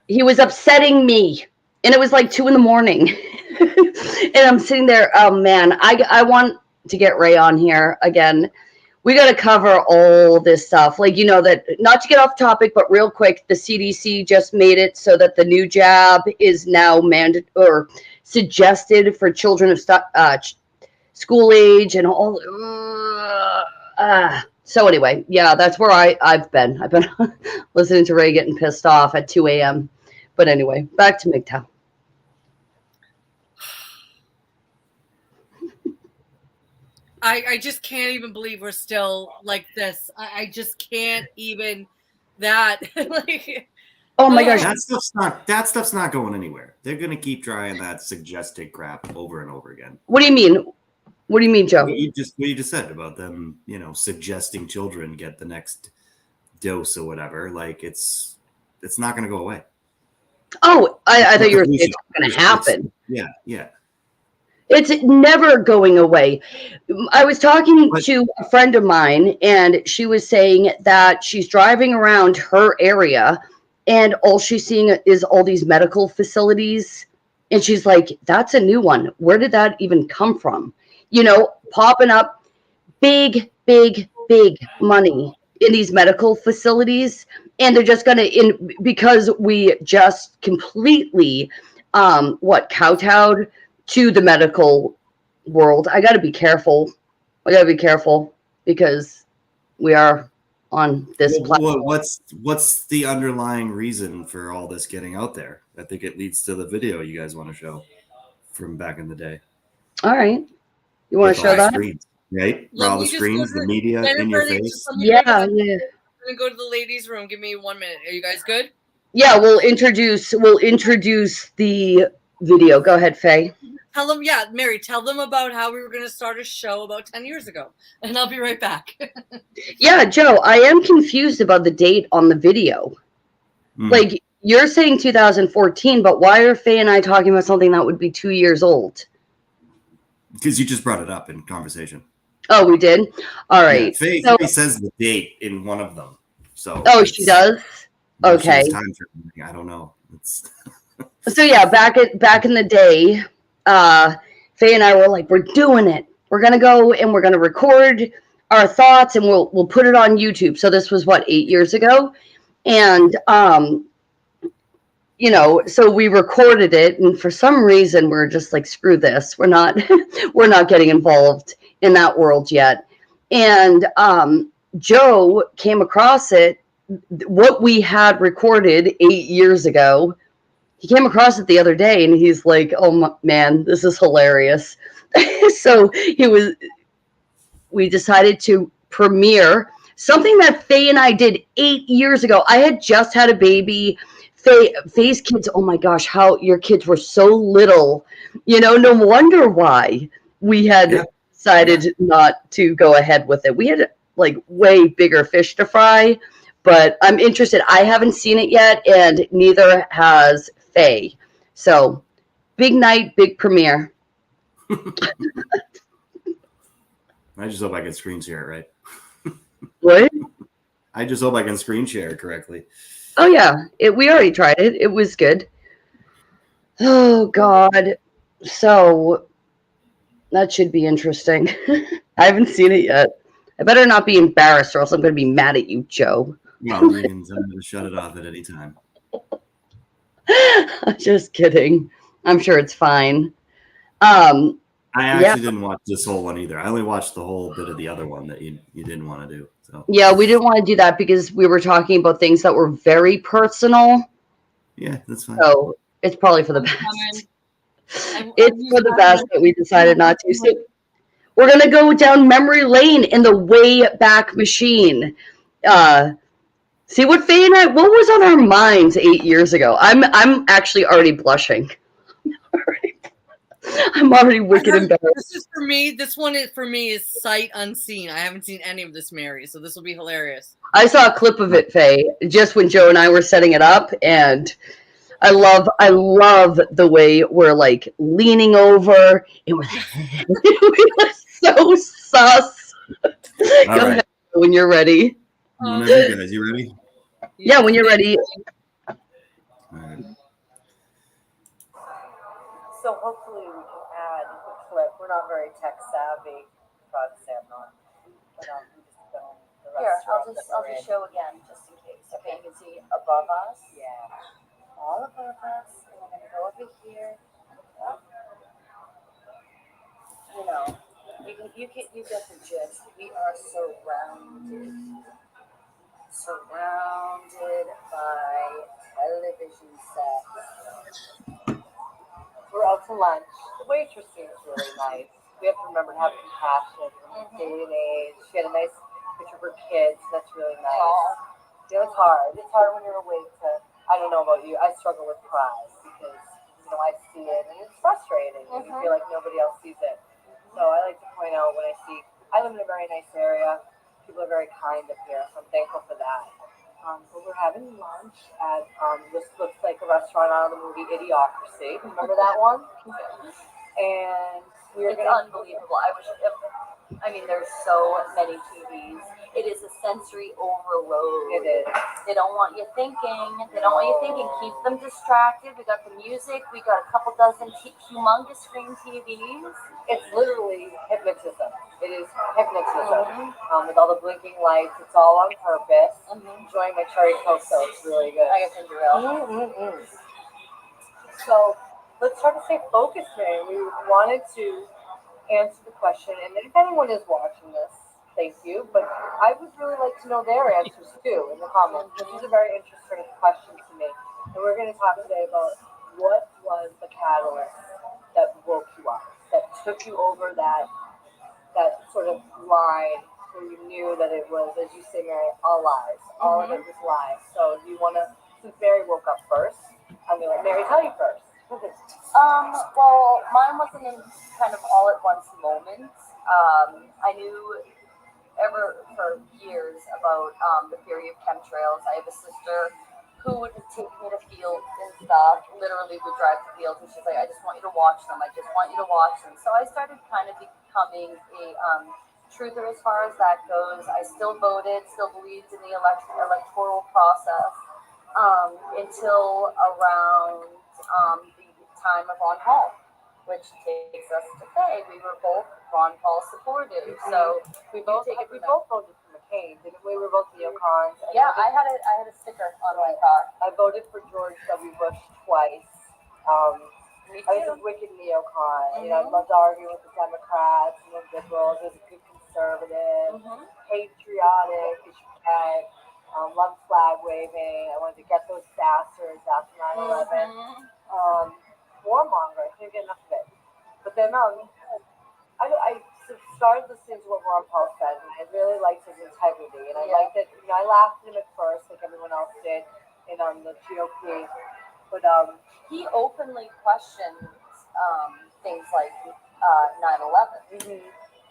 He was upsetting me, and it was like 2 a.m. and I'm sitting there. Oh man, I want to get Ray on here again. We got to cover all this stuff. Like, you know, that not to get off topic, but real quick, the CDC just made it so that the new jab is now mandated or suggested for children of school age and all. So anyway, yeah, that's where I've been. I've been listening to Ray getting pissed off at 2 a.m. But anyway, back to MGTOW. I just can't even believe we're still like this. I just can't even that. Like, oh my gosh, that stuff's not going anywhere. They're gonna keep trying that suggested crap over and over again. What do you mean? What do you mean, Joe? What you just said about them, you know, suggesting children get the next dose or whatever. Like it's not going to go away. Oh, I thought you were saying it's going to happen. Yeah. It's never going away. I was talking to a friend of mine, and she was saying that she's driving around her area, and all she's seeing is all these medical facilities. And she's like, that's a new one. Where did that even come from? You know, popping up big money in these medical facilities. And they're just going to, because we just completely, kowtowed to the medical world. I got to be careful. Because we are on this platform. What's the underlying reason for all this getting out there? I think it leads to the video you guys want to show from back in the day. All right. You want to show that? Screens, right? All the screens, the media in your face. Yeah. I'm going to go to the ladies' room. Give me 1 minute. Are you guys good? Yeah, we'll introduce the video. Go ahead, Faye. Tell them, Mary, tell them about how we were going to start a show about 10 years ago. And I'll be right back. Yeah, Joe, I am confused about the date on the video. Like, you're saying 2014, but why are Faye and I talking about something that would be 2 years old? Because you just brought it up in conversation. Oh, we did? All right. Yeah, Faye says the date in one of them. So. Oh, she does? Okay. I don't know. So, yeah, back in the day, Faye and I were like, we're doing it. We're going to go and we're going to record our thoughts and we'll put it on YouTube. So this was 8 years ago. And, you know, so we recorded it, and for some reason we're just like, screw this. We're not getting involved in that world yet. And Joe came across it, what we had recorded 8 years ago. He came across it the other day, and he's like, "Oh man, this is hilarious." So we decided to premiere something that Faye and I did 8 years ago. I had just had a baby. Faye's kids, oh my gosh, how your kids were so little. You know, no wonder why we had decided not to go ahead with it. We had like way bigger fish to fry, but I'm interested. I haven't seen it yet, and neither has Faye. So big night, big premiere. I just hope I can screen share it right. What? I just hope I can screen share it correctly. Oh yeah, we already tried it. It was good. Oh God. So that should be interesting. I haven't seen it yet. I better not be embarrassed or else I'm going to be mad at you, Joe. Well, you can tell me to shut it off at any time. Just kidding. I'm sure it's fine. Um, I yeah, actually didn't watch this whole one either. I only watched the whole bit of the other one that you didn't want to do. So yeah, we didn't want to do that because we were talking about things that were very personal. yeah, that's fine. So it's probably for the I'm best. coming. It's for the best that we decided not to. So we're gonna go down memory lane in the way back machine. See what Faye and I, what was on our minds 8 years ago? I'm actually already blushing. I'm already wicked embarrassed. This is for me. This one is for me is sight unseen. I haven't seen any of this, Mary. So this will be hilarious. I saw a clip of it, Faye, just when Joe and I were setting it up, and I love the way we're like leaning over and we're, we're so sus. All Go right. ahead when you're ready. Whenever you guys, you ready? Yeah, when you're ready. All right. So hopefully we can add a clip. We're not very tech savvy. God say I'm not. But we just filmed the restaurant. I'll just show again just in case. Okay, you can see above us. Yeah. All above us. And we're gonna go over here. Up. You know, you get the gist. We are surrounded by television sets. We're out to lunch. The waitress seems really nice. We have to remember to have compassion in this day and age. She had a nice picture of her kids. That's really nice. You know, it's hard. It's hard when you're awake to, I don't know about you, I struggle with pride because, I see it and it's frustrating. And you feel like nobody else sees it. So I like to point out when I live in a very nice area. People are very kind up here, so I'm thankful for that. But we're having lunch at this looks like a restaurant out of the movie Idiocracy. Remember that one? And we're unbelievable. There's so many TVs. It is a sensory overload. It is. They don't want you thinking. Keep them distracted. We got the music. We got a couple dozen humongous screen TVs. It's literally hypnotism. It is hypnotism. With all the blinking lights, it's all on purpose. Enjoying my cherry coke, so it's really good. I got ginger ale. So let's try to stay focused, man. We wanted to answer the question, and if anyone is watching this, thank you. But I would really like to know their answers too in the comments. This is a very interesting question to me, and we're going to talk today about what was the catalyst that woke you up, that took you over that sort of line where you knew that it was, as you say, Mary, all lies. All of it was lies. So do you want to, since Mary woke up first, I'm going to let Mary tell you first. Well, mine wasn't in kind of all at once moment. I knew for years about the theory of chemtrails. I have a sister who would take me to fields and stuff, literally would drive to fields, and she's like, I just want you to watch them. I just want you to watch them. So I started kind of becoming a truther as far as that goes. I still voted, still believed in the electoral process until around the time of Ron Paul, which takes us to Faye. We were both Ron Paul supporters, so we both voted for McCain, didn't we? We were both neocons. Yeah, I had a sticker on my car. I voted for George W. Bush twice. Me too. I was a wicked neocon. I loved arguing with the Democrats and the liberals. I was a good conservative, patriotic as you get. Loved flag waving. I wanted to get those bastards after 9/11. Warmonger. I couldn't get enough of it. But then I started listening to what Ron Paul said, and I really liked his integrity. And I liked it. I laughed at him at first, like everyone else did, in the GOP. But he openly questioned things like 9/11.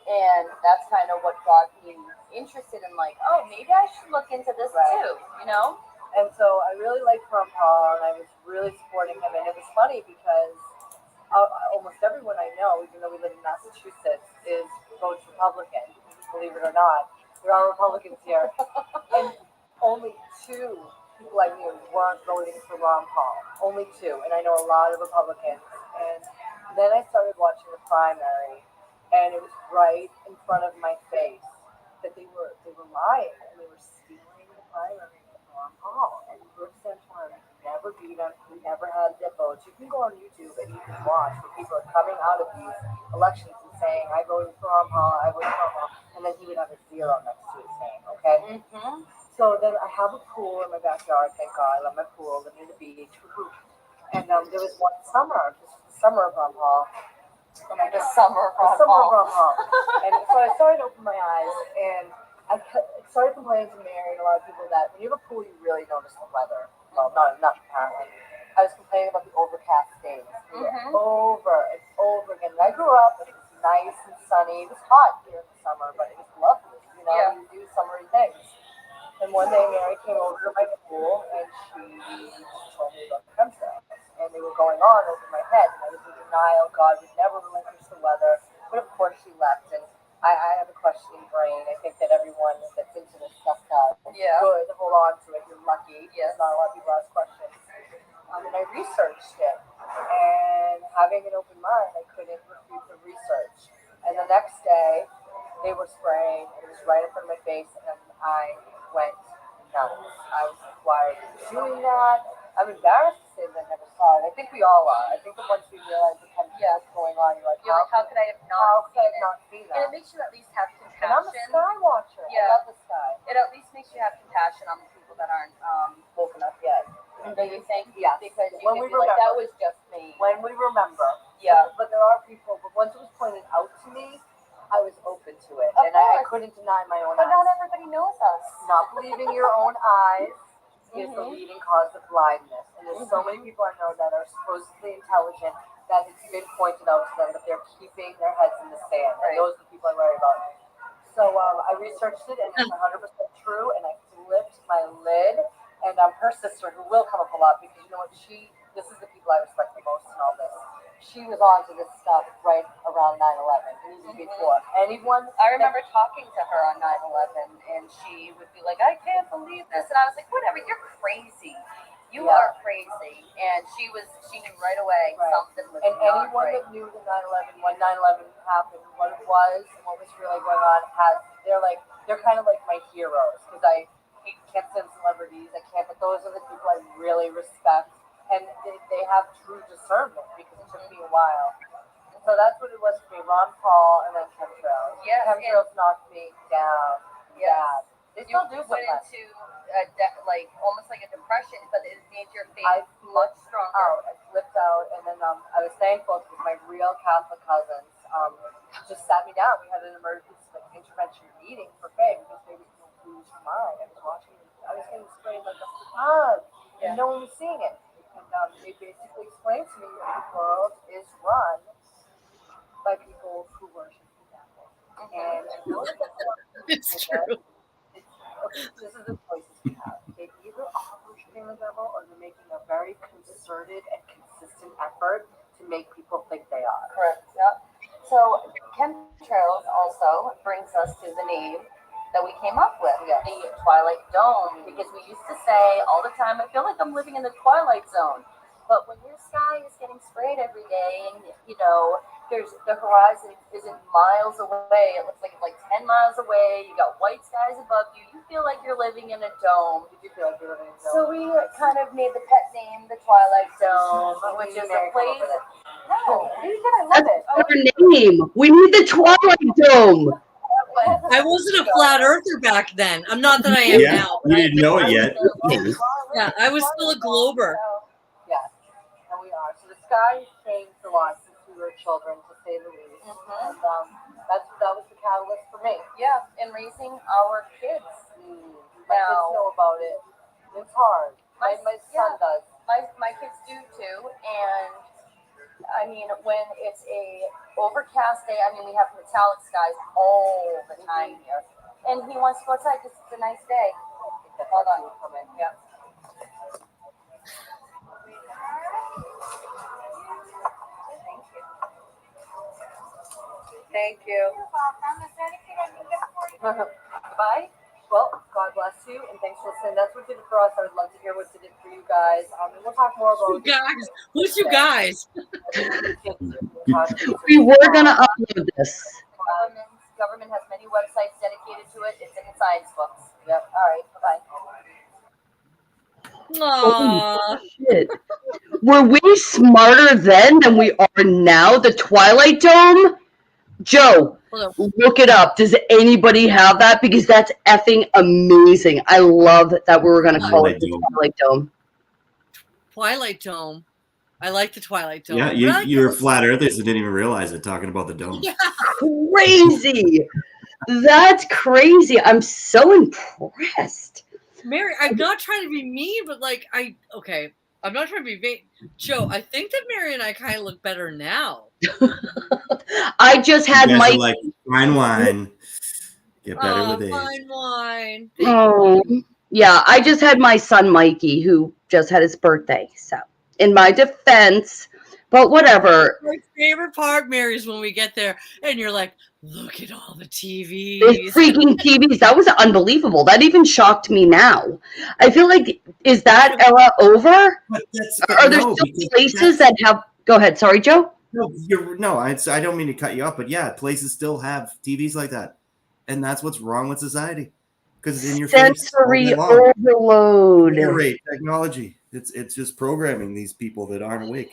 And that's kind of what got me interested in, like, oh, maybe I should look into this too, And so I really liked Ron Paul, and I was really supporting him. And it was funny because almost everyone I know, even though we live in Massachusetts, votes Republican. Believe it or not, there are Republicans here, and only 2 people I knew weren't voting for Ron Paul. Only 2, and I know a lot of Republicans. And then I started watching the primary. And it was right in front of my face that they were lying, and they were stealing the primary from Ron Paul. And Rick Santorum never beat him. He never episodes. You can go on YouTube and you can watch where people are coming out of these elections and saying, I voted for Ron Paul, I voted for Ron Paul, and then he would have a zero next to his name, okay? Mm-hmm. So then I have a pool in my backyard, thank God. I love my pool, living near the beach. And there was one summer, this was the summer of Ron Paul. And The summer of Ron Paul. And so I started to open my eyes, and I started complaining to Mary and a lot of people that when you have a pool, you really notice the weather. Well, not enough apparently. I was complaining about the overcast days over and over again. And I grew up, and it was nice and sunny. It was hot here in the summer, but it was lovely. You know, you do summery things. And one day Mary came over to my pool, and she told me about chemtrails. And they were going on over my head, and I was in denial. God would never relinquish the weather. But of course she left, and I have a questioning brain. I think that everyone that's into this stuff does. Good, hold on to it. You're lucky. Yes. Not a lot of people ask questions. And I researched it, and having an open mind, I couldn't refute the research. And the next day, they were spraying, and it was right in front of my face, and I went nuts. I was required to be doing that. I'm embarrassed to say that I never saw it. I think we all are. I think that once we realize what's going on, you're like, how could I have not seen that? And it makes you at least have compassion. And I'm a sky watcher. Yeah. I love the sky. It at least makes you have compassion on the people that aren't woken up yet. Do you think? Yes. Because you When can we be like, that remember. was just me. When we remember. Yeah. But there are people, but once it was pointed out to me, I was open to it. Of And I course. couldn't deny my own But eyes. not everybody knows us. Not believing your own eyes is the leading cause of blindness. And there's so many people I know that are supposedly intelligent that it's been pointed out to them that they're keeping their heads in the sand. And those are the people I worry about. So I researched it, and it's 100% true, and I flipped my lid. And her sister, who will come up a lot, because you know what, this is the people I respect the most in all this. She was on to this stuff right around 9/11, even before anyone. I remember talking to her on 9/11, and she would be like, I can't believe this. And I was like, whatever, you're crazy. You are crazy. And she knew right away something was and not anyone right. that knew the 9/11, when 9/11 happened, what it was, and what was really going on, they're kind of like my heroes, because I can't stand celebrities, but those are the people I really respect, and they have true discernment, because it took me a while. And so that's what it was for me, Ron Paul, and then chemtrails. Yes, Chemtrails knocked me down. Yes. They You still do went sometimes. into almost like a depression, but it made your face I much stronger. I flipped out, and then I was thankful because my real Catholic cousins just sat me down. We had an emergency intervention meeting for Faye, because they was no booze for mine. I was getting sprayed like a bug, and no one was seeing it. And they basically explained to me that the world is run by people who worship the devil. And It's true. this is the choices we have. They either are worshiping the devil, or they're making a very concerted and consistent effort to make people think they are. Correct. Yep. So chemtrails also brings us to the name that we came up with, the Twilight Dome, because we used to say all the time, I feel like I'm living in the Twilight Zone. But when your sky is getting sprayed every day, and the horizon isn't miles away, it looks like it's like 10 miles away, you got white skies above you, you feel like you're living in a dome. Did you feel like you were living in a dome? So we kind of made the pet name the Twilight Dome, which is a place. No, you did. I love it. Our name. We need the Twilight Dome. I wasn't a flat earther back then. I'm not that I am Yeah, now. you didn't know it yet. Yeah, I was still a glober. Yes, and we are. So the sky has changed a lot since we were children, to say the least. And that was the catalyst for me. Yeah, and raising our kids. My kids know about it. It's hard. My son does. My kids do too, and I mean, when it's a overcast day, I mean, we have metallic skies all the time here, and he wants to go outside because it's a nice day. Hold on, come in. Yeah. Thank you. You're welcome. Is there anything I can get for you? Bye. Well, God bless you, and thanks for listening. That's what did it for us. I would love to hear what it did for you guys. And we'll talk more about You guys, who's you guys? We were gonna upload this. Government has many websites dedicated to it. It's in the science books. Yep. All right. Bye-bye. Aww. Holy shit. Were we smarter then than we are now? The Twilight Dome? Joe, look it up. Does anybody have that? Because that's effing amazing. I love that we were going to call it the Twilight Dome. Twilight Dome. I like the Twilight Dome. Yeah, you're flat earthers that didn't even realize it, talking about the dome. Yeah. Crazy. That's crazy. I'm so impressed. Mary, I'm not trying to be mean, but like, okay. I'm not trying to be vain. Joe, I think that Mary and I kind of look better now. I just had my like fine wine. Get better with age. Fine wine. Yeah, I just had my son Mikey, who just had his birthday. So, in my defense, but whatever. My favorite part, Mary, is when we get there and you're like, look at all the TVs. The freaking TVs. That was unbelievable. That even shocked me now. I feel like, is that era over? Are there still places that have... Go ahead. Sorry, Joe? No, I don't mean to cut you off, but yeah, places still have TVs like that. And that's what's wrong with society. Because it's in your sensory overload. Great technology. It's just programming these people that aren't awake.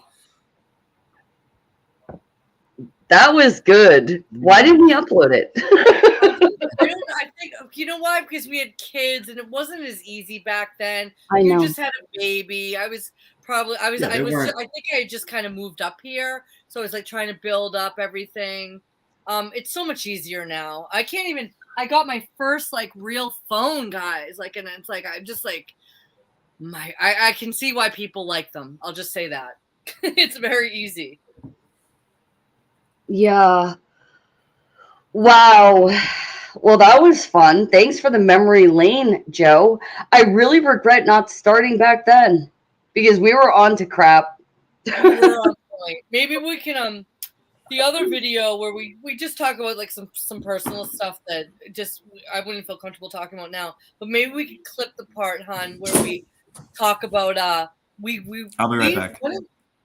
That was good. Why didn't we upload it? I think, you know why? Because we had kids and it wasn't as easy back then. You just had a baby. I think I had just kind of moved up here. So I was like trying to build up everything. It's so much easier now. I got my first like real phone, guys. Like, and it's like, I'm just like, I can see why people like them. I'll just say that. It's very easy. Yeah. Wow. Well, that was fun. Thanks for the memory lane, Joe. I really regret not starting back then because we were on to crap. We were on point. Maybe we can the other video where we just talk about like some personal stuff that just I wouldn't feel comfortable talking about now. But maybe we could clip the part, hon, where we talk about I'll be right back.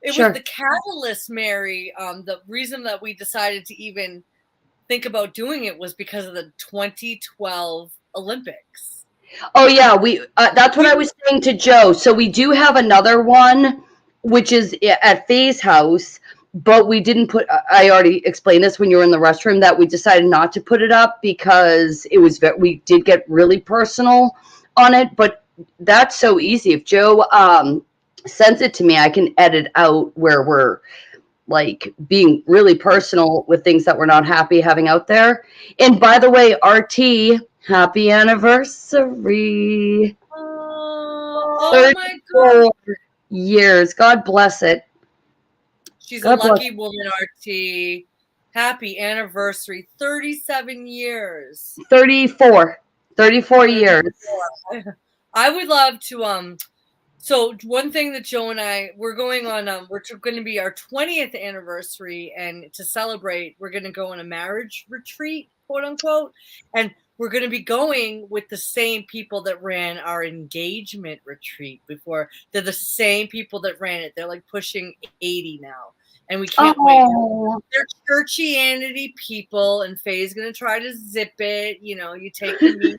It was the catalyst, Mary. The reason that we decided to even think about doing it was because of the 2012 Olympics. Oh yeah, that's what I was saying to Joe. So we do have another one, which is at Faye's house, but we didn't put. I already explained this when you were in the restroom that we decided not to put it up because we did get really personal on it. But that's so easy. If Joe sends it to me, I can edit out where we're like being really personal with things that we're not happy having out there. And by the way, RT, happy anniversary. Oh my God. Years. God bless it. She's a lucky woman, RT. Happy anniversary. 37 years. 34 years. I would love to so one thing that Joe and we're going on we're going to be our 20th anniversary, and to celebrate we're going to go on a marriage retreat, quote unquote, and we're going to be going with the same people that ran our engagement retreat before. They're the same people that ran it. They're like pushing 80 now. And we can't wait. They're churchianity people, and Faye's going to try to zip it. You know, you take me.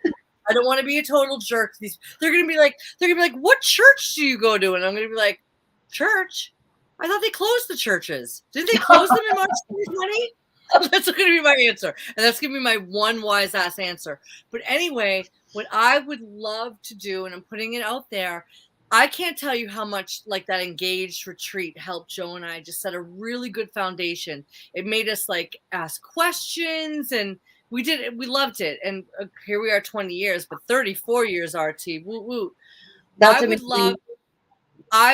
I don't want to be a total jerk. They're gonna be like, what church do you go to? And I'm gonna be like, church? I thought they closed the churches. Didn't they close them in March 2020? That's gonna be my answer, and that's gonna be my one wise ass answer. But anyway, what I would love to do, and I'm putting it out there, I can't tell you how much like that engaged retreat helped Joe and I just set a really good foundation. It made us like ask questions, and we did it. We loved it. And here we are 20 years, but 34 years, RT. Woo woo. I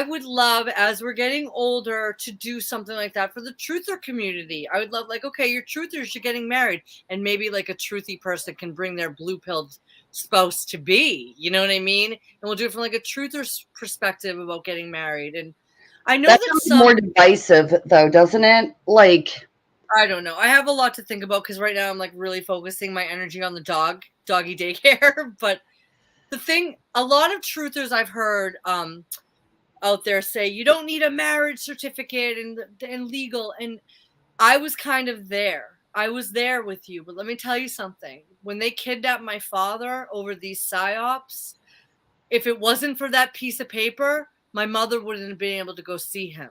would love, as we're getting older, to do something like that for the truther community. I would love, like, okay, you're truthers, you're getting married, and maybe like a truthy person can bring their blue-pilled spouse to be. You know what I mean? And we'll do it from like a truther's perspective about getting married. And I know that sounds more divisive, though, doesn't it? Like, I don't know. I have a lot to think about because right now I'm like really focusing my energy on the doggy daycare. But the thing, a lot of truthers I've heard out there say you don't need a marriage certificate and legal. And I was kind of there. I was there with you. But let me tell you something. When they kidnapped my father over these psyops, if it wasn't for that piece of paper, my mother wouldn't have been able to go see him.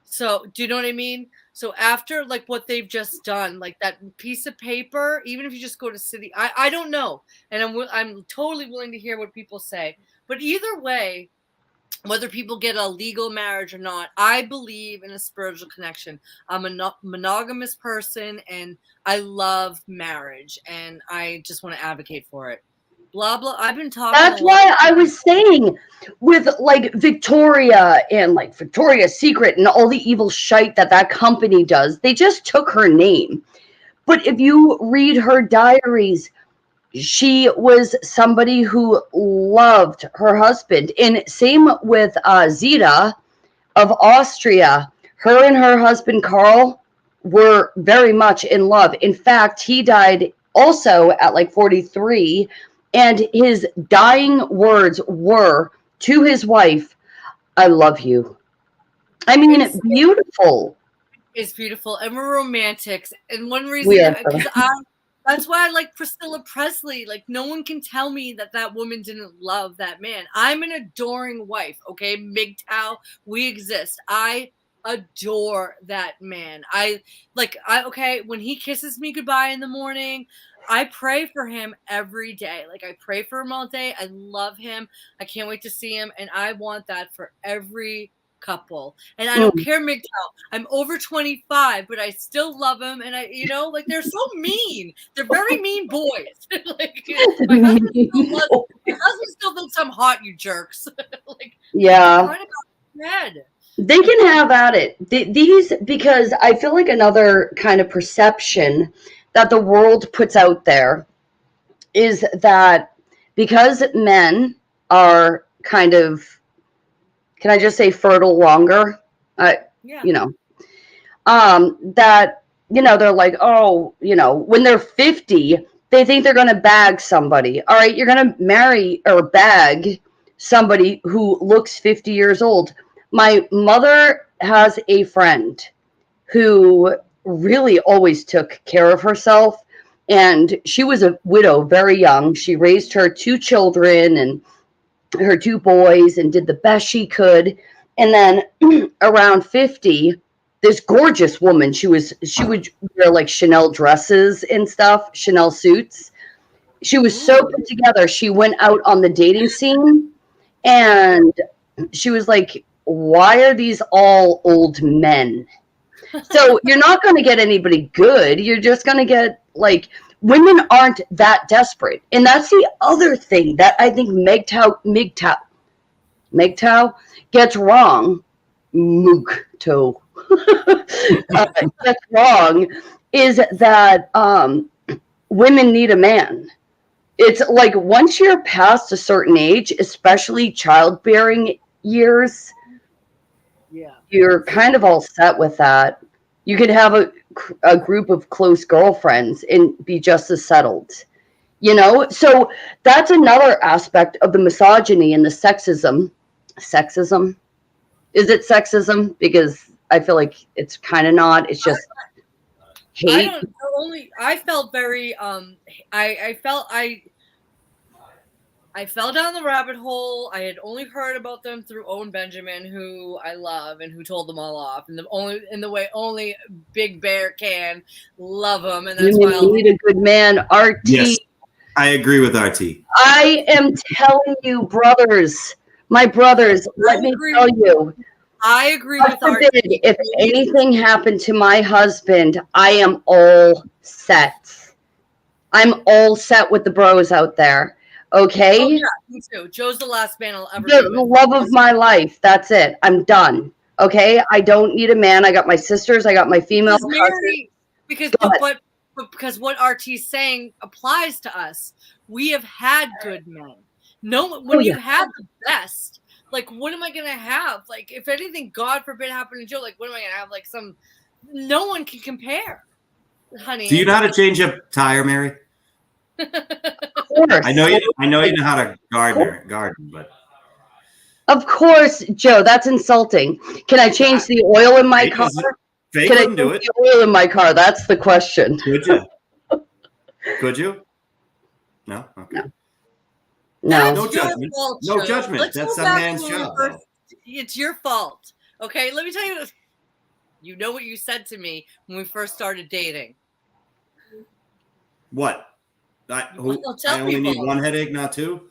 So, do you know what I mean? So after like what they've just done, like that piece of paper, even if you just go to city, I don't know. And I'm totally willing to hear what people say. But either way, whether people get a legal marriage or not, I believe in a spiritual connection. I'm a monogamous person and I love marriage and I just want to advocate for it. Blah, blah. I've been talking. That's why I was saying with like Victoria and like Victoria's Secret and all the evil shite that company does, they just took her name. But if you read her diaries, she was somebody who loved her husband. And same with Zita of Austria. Her and her husband, Carl, were very much in love. In fact, he died also at like 43. And his dying words were to his wife, I love you. I mean, it's beautiful. It's beautiful. And we're romantics. And one reason, because that's why I like Priscilla Presley. Like, no one can tell me that woman didn't love that man. I'm an adoring wife, okay? MGTOW, we exist. I adore that man. Okay, when he kisses me goodbye in the morning, I pray for him every day. Like, I pray for him all day. I love him. I can't wait to see him. And I want that for every couple. And I don't care, MGTOW. I'm over 25, but I still love him. And they're so mean. They're very mean boys. My husband still thinks I'm hot, you jerks. Yeah. They can have at it. These, because I feel like another kind of perception that the world puts out there is that because men are kind of, can I just say fertile longer? That, they're like, when they're 50, they think they're going to bag somebody. All right, you're going to marry or bag somebody who looks 50 years old. My mother has a friend who really always took care of herself, and she was a widow very young. She raised her 2 children and her 2 boys and did the best she could. And then around 50, this gorgeous woman, she would wear like Chanel dresses and stuff, Chanel suits. She was so put together. She went out on the dating scene and she was like, why are these all old men? So you're not going to get anybody good. You're just going to get like, women aren't that desperate. And that's the other thing that I think MGTOW gets wrong. MGTOW gets wrong is that women need a man. It's like once you're past a certain age, especially childbearing years, you're kind of all set with that. You could have a group of close girlfriends and be just as settled, So that's another aspect of the misogyny and the sexism. Sexism? Is it sexism? Because I feel like it's kind of not. It's just hate. I felt very I fell down the rabbit hole. I had only heard about them through Owen Benjamin, who I love and who told them all off, and in the way only Big Bear can love them. And that's why you need a good man, RT. Yes, I agree with RT. I am telling you, brothers, my brothers, let me tell you. I agree with RT. If anything happened to my husband, I am all set. I'm all set with the bros out there. Okay. Oh, yeah, me too. Joe's the last man I'll ever be with. The love of my life. That's it. I'm done. Okay. I don't need a man. I got my sisters. I got my female cousins. Because what RT's saying applies to us. We have had good men. When you have the best, like, what am I gonna have? Like, if anything, God forbid, happened to Joe, like, what am I gonna have? Like, no one can compare, honey. Do you know how to change a tire, Mary? Of course. I know you know how to garden, but of course, Joe, that's insulting. Can I change the oil in my car? Can I do it? The oil in my car? That's the question. Could you? Could you? No. Okay. No. No judgment. No judgment. That's a man's job. it's your fault. Okay, let me tell you this. You know what you said to me when we first started dating. What? I only need one headache, not two?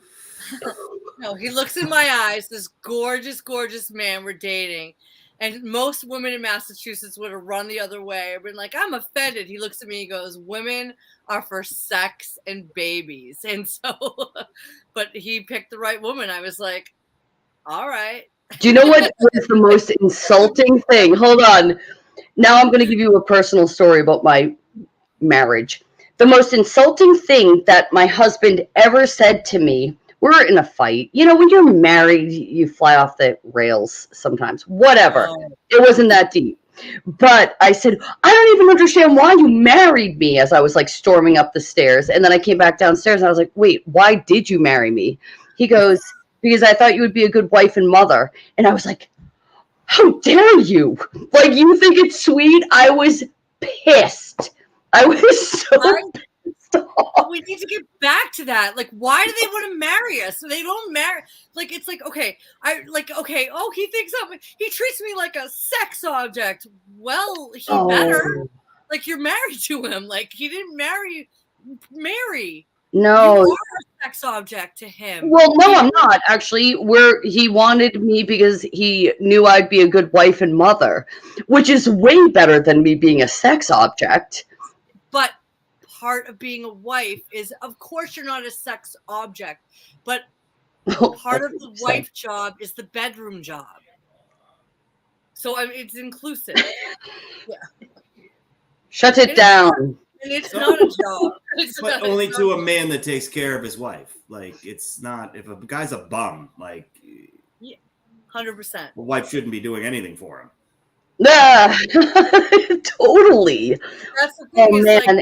No, he looks in my eyes, this gorgeous, gorgeous man we're dating. And most women in Massachusetts would have run the other way. I've been like, I'm offended. He looks at me, he goes, women are for sex and babies. And so, but he picked the right woman. I was like, all right. Do you know what was the most insulting thing? Hold on. Now I'm going to give you a personal story about my marriage. The most insulting thing that my husband ever said to me, we're in a fight. You know, when you're married, you fly off the rails sometimes. Whatever. It wasn't that deep. But I said, I don't even understand why you married me, as I was like storming up the stairs. And then I came back downstairs and I was like, wait, why did you marry me? He goes, because I thought you would be a good wife and mother. And I was like, how dare you? Like, you think it's sweet? I was pissed. I was so pissed off. We need to get back to that. Like, why do they want to marry us? So they don't marry. Like, it's like, okay, oh, he thinks he treats me like a sex object. Well, he better. Like, you're married to him. Like, he didn't marry. No. You are a sex object to him. Well, no, I'm not. Actually, he wanted me because he knew I'd be a good wife and mother, which is way better than me being a sex object. But part of being a wife is, of course, you're not a sex object, but part of the wife job is the bedroom job. So it's inclusive. Yeah. Shut it down. And it's not a job. But only to a man that takes care of his wife. Like, it's not, if a guy's a bum, like, 100%. A wife shouldn't be doing anything for him. Totally. That's the thing. Man.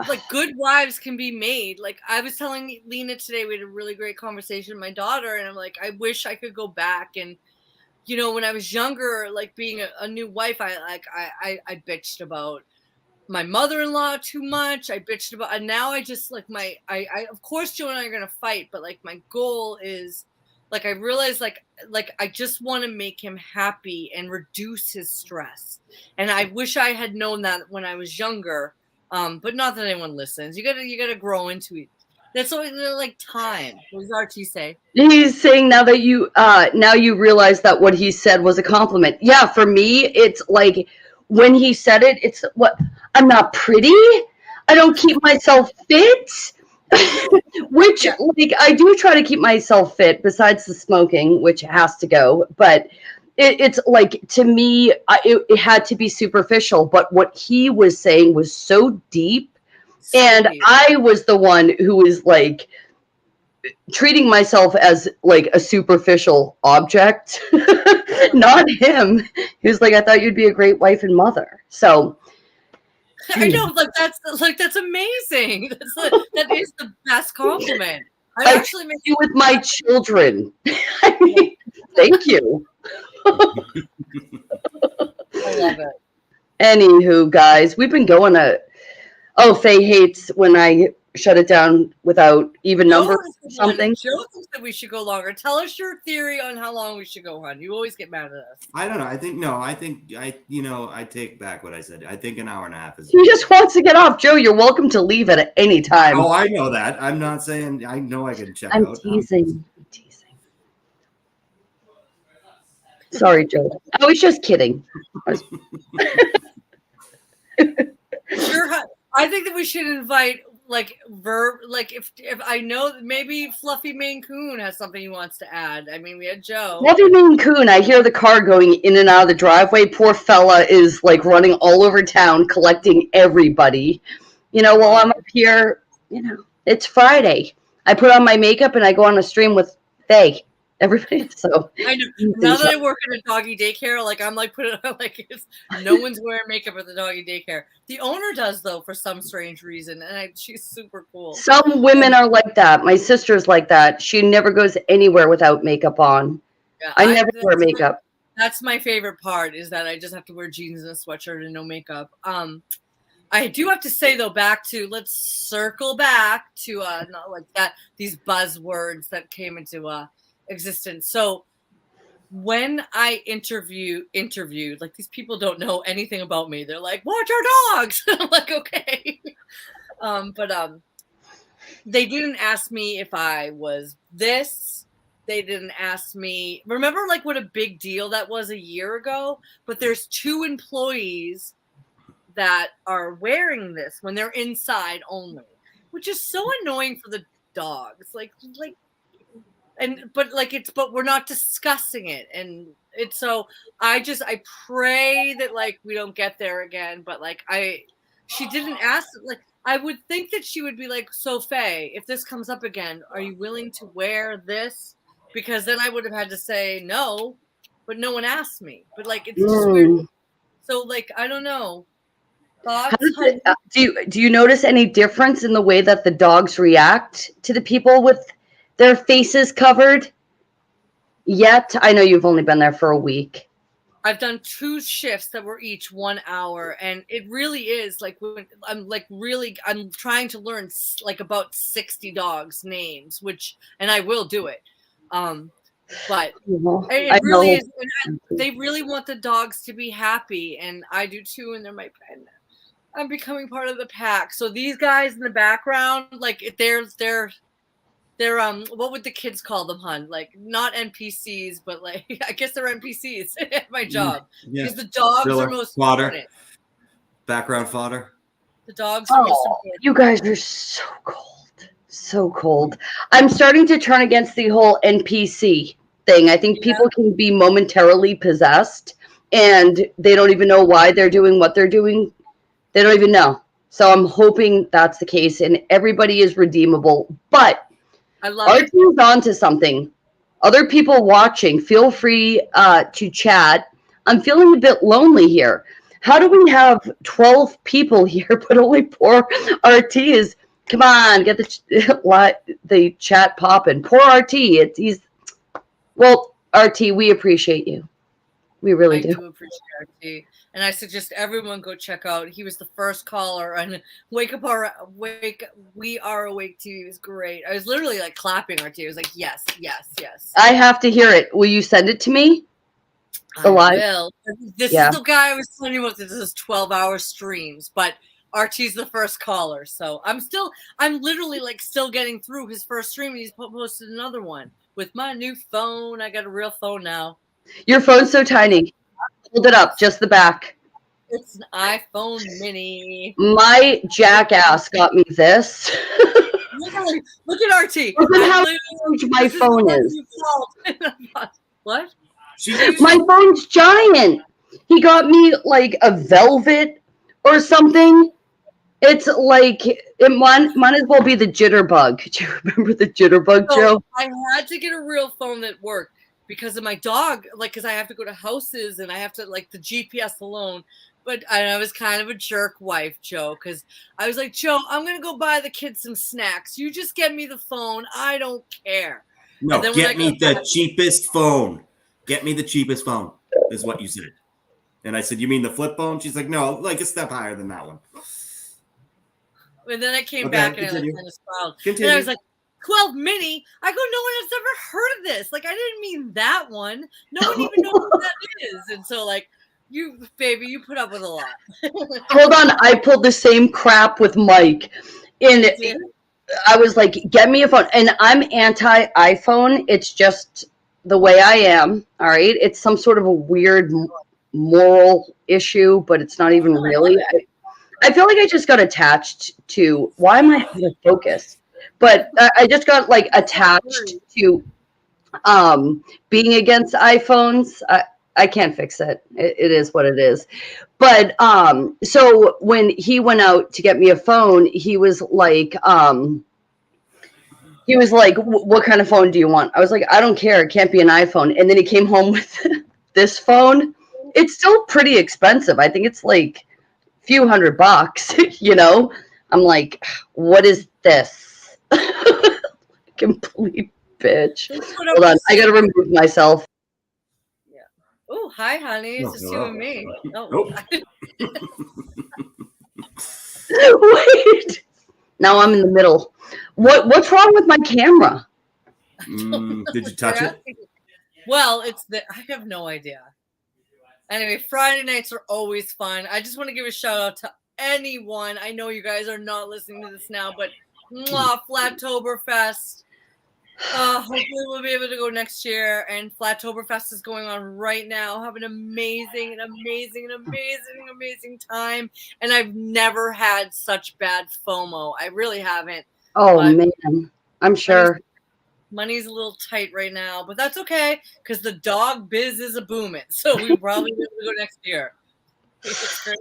Like good wives can be made. Like I was telling Lena today, we had a really great conversation with my daughter, and I'm like, I wish I could go back and, you know, when I was younger, like being a new wife, I bitched about my mother-in-law too much. I bitched about, and now I just like I of course Joe and I are gonna fight, but like my goal is, like I realize like I just want to make him happy and reduce his stress. And I wish I had known that when I was younger. But not that anyone listens. You gotta grow into it. That's always like time. What does Archie say? He's saying now that you realize that what he said was a compliment. Yeah, for me, it's like when he said it, it's what I'm not pretty. I don't keep myself fit. Which like I do try to keep myself fit besides the smoking, which has to go, but it's like, to me, it had to be superficial, but what he was saying was so deep. And I was the one who was like treating myself as like a superficial object, not him. He was like, I thought you'd be a great wife and mother. So I know, that's amazing. That is the best compliment. I actually make you with my children. I mean, thank you. I love it. Anywho, guys, we've been going Faye hates when I shut it down without even numbers or something. Joe thinks that we should go longer. Tell us your theory on how long we should go, hon. You always get mad at us. I don't know. I take back what I said. I think an hour and a half is. He just wants to get off. Joe, you're welcome to leave at any time. Oh, I know that. I'm not saying. I know I can check out. I'm teasing. Sorry, Joe. I was just kidding. Sure. I think that we should invite if I know maybe Fluffy Maine Coon has something he wants to add. I mean, we had Joe. Fluffy Maine Coon, I hear the car going in and out of the driveway. Poor fella is like running all over town collecting everybody. You know, while I'm up here, you know, it's Friday. I put on my makeup and I go on a stream with Faye. Everybody, so I know. Now that I work in a doggy daycare, like I'm like put it on like no one's wearing makeup at the doggy daycare. The owner does though for some strange reason, and she's super cool. Some women are like that. My sister's like that. She never goes anywhere without makeup on. Yeah, I never wear makeup. That's my favorite part, is that I just have to wear jeans and a sweatshirt and no makeup. I do have to say though, let's circle back to not like that, these buzzwords that came into existence. So when I interviewed, like these people don't know anything about me. They're like, "Watch our dogs." I'm like, okay. But they didn't ask me if I was this. They didn't ask me. Remember, like, what a big deal that was a year ago? But there's 2 employees that are wearing this when they're inside only, which is so annoying for the dogs. But we're not discussing it, and it's so I pray that like we don't get there again. But like she didn't ask. Like I would think that she would be like, so Faye, if this comes up again, are you willing to wear this? Because then I would have had to say no, but no one asked me. But like it's just weird. So like I don't know. Do you notice any difference in the way that the dogs react to the people with their faces covered? Yet I know you've only been there for a week. I've done 2 shifts that were each 1 hour, and it really is like when I'm trying to learn like about 60 dogs names, and I will do it. But it really is. And they really want the dogs to be happy, and I do too. And I'm becoming part of the pack. So these guys in the background, like they're what would the kids call them, hun? Like not NPCs, but like I guess they're NPCs at my job. Because the dogs are most important. Background fodder. The dogs are most important. You guys are so cold. So cold. I'm starting to turn against the whole NPC thing. I think people can be momentarily possessed and they don't even know why they're doing what they're doing. They don't even know. So I'm hoping that's the case and everybody is redeemable. But I love our team's on to something. Other people watching, feel free to chat. I'm feeling a bit lonely here. How do we have 12 people here, but only 4 RTs? Come on, get the chat popping. Poor RT. RT, we appreciate you. We really do. I do appreciate RT. And I suggest everyone go check out. He was the first caller on We Are Awake TV. It was great. I was literally like clapping RT. I was like, yes, yes, yes. I have to hear it. Will you send it to me? I will. This is the guy I was telling you about. This is 12-hour streams, but RT's the first caller. So I'm literally like still getting through his first stream. And he's posted another one with my new phone. I got a real phone now. Your phone's so tiny. Hold it up, just the back. It's an iPhone mini. My jackass got me this. Look at RT. Look at how huge my phone is. What? My phone's giant. He got me like a velvet or something. It's like it might as well be the jitterbug. Do you remember the jitterbug, Joe? I had to get a real phone that worked because of my dog, like because I have to go to houses and I have to like the GPS alone. But I was kind of a jerk wife, Joe, because I was like, Joe, I'm gonna go buy the kids some snacks. You just get me the phone. I don't care. No, get me the cheapest phone. Get me the cheapest phone, is what you said. And I said, you mean the flip phone? She's like, no, like a step higher than that one. And then I came back and I kind of smiled. And I was like, 12 mini? I go, no one has ever heard of this. Like, I didn't mean that one. No one even knows what that is. And so, like, you put up with a lot. Hold on. I pulled the same crap with Mike. And I was like, get me a phone. And I'm anti-iPhone. It's just the way I am. All right. It's some sort of a weird moral issue, but it's not even really. I feel like I just got attached to, why am I out of focus? But I just got like attached to being against iPhones. I can't fix it. It is what it is. But so when he went out to get me a phone, he was like, what kind of phone do you want? I was like, I don't care. It can't be an iPhone. And then he came home with this phone. It's still pretty expensive. I think it's like a few $100, you know? I'm like, what is this? Complete bitch. Hold on. I got to remove myself. Yeah. Oh, hi, honey. It's just you and me. Nope. Wait. Now I'm in the middle. What's wrong with my camera? Did you touch it? Well, I have no idea. Anyway, Friday nights are always fun. I just want to give a shout out to anyone. I know you guys are not listening to this now, but Flattoberfest. Hopefully we'll be able to go next year. And Flattoberfest is going on right now. Have an amazing time. And I've never had such bad FOMO. I really haven't. Oh But man, I'm sure. money's a little tight right now, but that's okay because the dog biz is a booming. So we probably be able to go next year. It's crazy.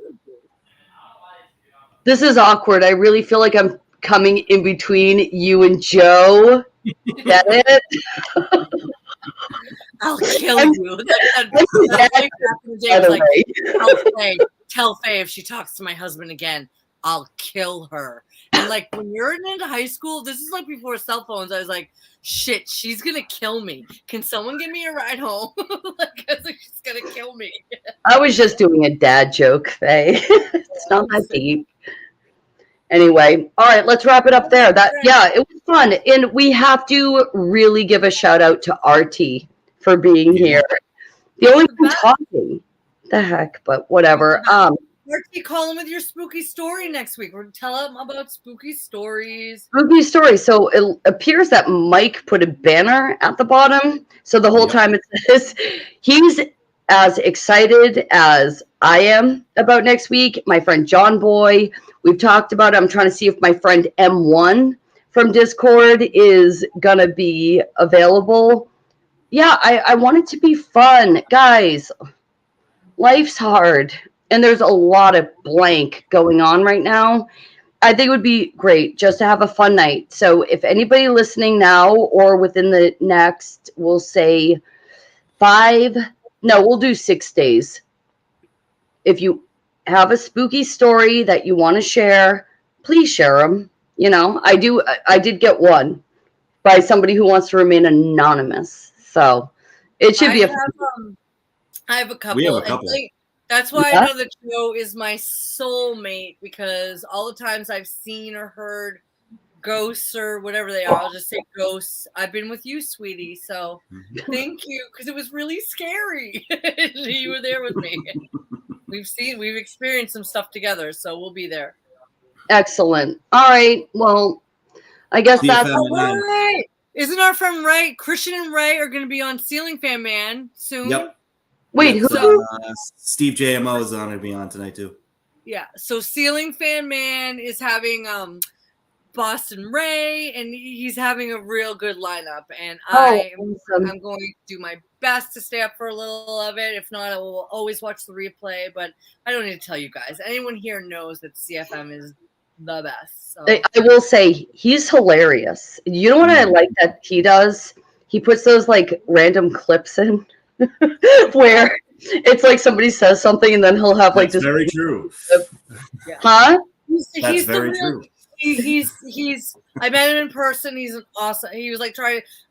This is awkward. I really feel like I'm coming in between you and Joe. Get it? I'll kill you. James, like, tell Faye if she talks to my husband again, I'll kill her. And like when you're into high school, this is like before cell phones. I was like, shit, she's gonna kill me. Can someone give me a ride home? Like, I was like, she's gonna kill me. I was just doing a dad joke, Faye. It's not that deep. Anyway, all right, let's wrap it up there. It was fun. And we have to really give a shout out to RT for being here. The only one talking. The heck, but whatever. RT, call him with your spooky story next week. We're going to tell him about spooky stories. Spooky story. So it appears that Mike put a banner at the bottom. So the whole time it says he's as excited as I am about next week. My friend John Boy, we've talked about it. I'm trying to see if my friend M1 from Discord is going to be available. Yeah, I want it to be fun. Guys, life's hard. And there's a lot of blank going on right now. I think it would be great just to have a fun night. So if anybody listening now or within the next, we'll say we'll do 6 days. If you have a spooky story that you want to share, please share them. You know, I did get one by somebody who wants to remain anonymous. So it should be I have a couple. We have a couple. That's why I know that Joe is my soulmate, because all the times I've seen or heard ghosts or whatever they are, I'll just say ghosts. I've been with you, sweetie. So thank you, because it was really scary. You were there with me. We've experienced some stuff together, so we'll be there. Excellent. All right. Well, I guess that's all right. Isn't our friend Ray, Christian and Ray are going to be on Ceiling Fan Man soon? Yep. Wait, who? Steve JMO is on to be on tonight too. Yeah. So Ceiling Fan Man is having Boston Ray, and he's having a real good lineup. And I'm going to do my best to stay up for a little of it. If not, I will always watch the replay. But I don't need to tell you guys. Anyone here knows that CFM is the best. So. I will say he's hilarious. You know what I like that he does? He puts those like random clips in. Where it's like somebody says something and then he'll have like That's this. Very true. Huh? That's very true. He's I met him in person. He's an awesome. He was like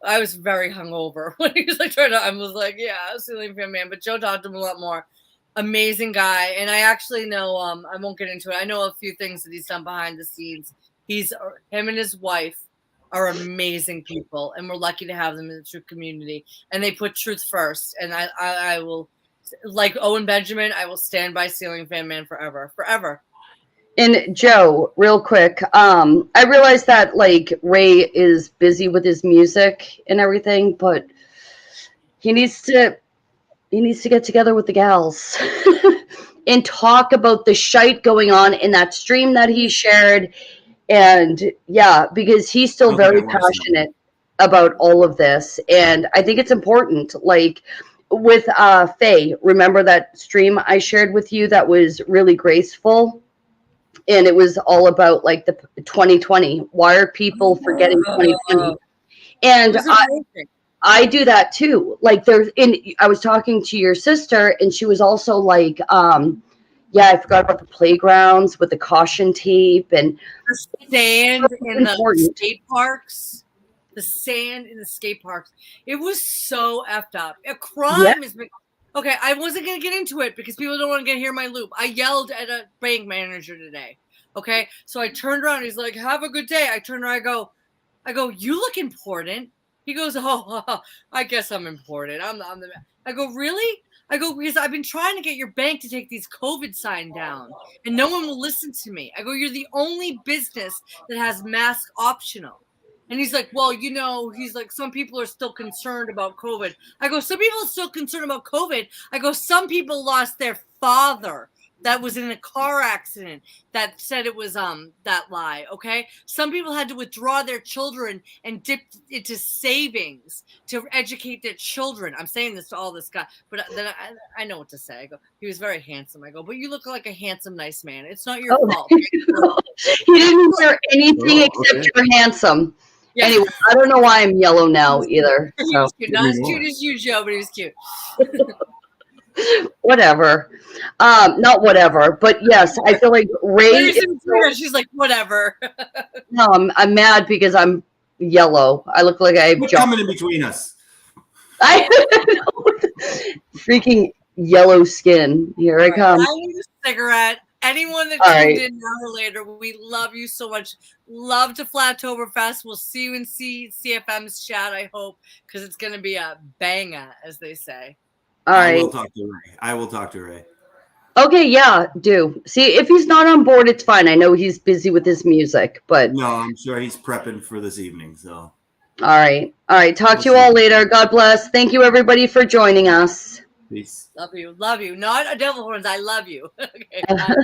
I was very hungover when he was like I was like, yeah, I was Ceiling Fan Man, but Joe talked to him a lot more. Amazing guy. And I actually know, I won't get into it. I know a few things that he's done behind the scenes. Him and his wife are amazing people, and we're lucky to have them in the truth community. And they put truth first. And I will, like Owen Benjamin, I will stand by Ceiling Fan Man forever. And Joe, real quick, I realize that like Ray is busy with his music and everything, but he needs to get together with the gals and talk about the shite going on in that stream that he shared. And yeah, because he's still very passionate about all of this. And I think it's important, like with Faye, remember that stream I shared with you that was really graceful? And it was all about like the 2020. Why are people forgetting 2020? And I do that too. Like I was talking to your sister and she was also like, I forgot about the playgrounds with the caution tape and the sand in the skate parks. The sand in the skate parks. It was so effed up. A crime is been. Okay, I wasn't going to get into it because people don't want to hear my loop. I yelled at a bank manager today. Okay, so I turned around. He's like, have a good day. I turned around. I go, you look important. He goes, oh, I guess I'm important. I'm the. I go, really? I go, because I've been trying to get your bank to take these COVID sign down, and no one will listen to me. I go, you're the only business that has mask optional. And he's like, well, you know, he's like, some people are still concerned about COVID. I go, some people are still concerned about COVID. I go, some people lost their father that was in a car accident that said it was that lie. Okay, some people had to withdraw their children and dip into savings to educate their children. I'm saying this to all this guy, but then I know what to say. I go, he was very handsome. I go, but you look like a handsome, nice man. It's not your fault. He didn't hear anything except you're handsome. Yeah. Anyway, I don't know why I'm yellow now either. He So was cute. Not as cute as you, Joe, but he was cute. whatever. Not whatever, but yes, I feel like Ray. She's like, whatever. No, I'm mad because I'm yellow. I look like I have What's coming in between us? I freaking yellow skin. Here I come. I need a cigarette. Anyone that tuned in now or later, we love you so much. Love to Flattoberfest. We'll see you in CFM's chat, I hope, because it's going to be a banger, as they say. All right. I will talk to Ray. Okay, yeah, do. See, if he's not on board, it's fine. I know he's busy with his music, but... No, I'm sure he's prepping for this evening, so... All right. Talk to you all later. God bless. Thank you, everybody, for joining us. Peace. Love you. Love you. Not a devil horns. I love you. Okay, bye.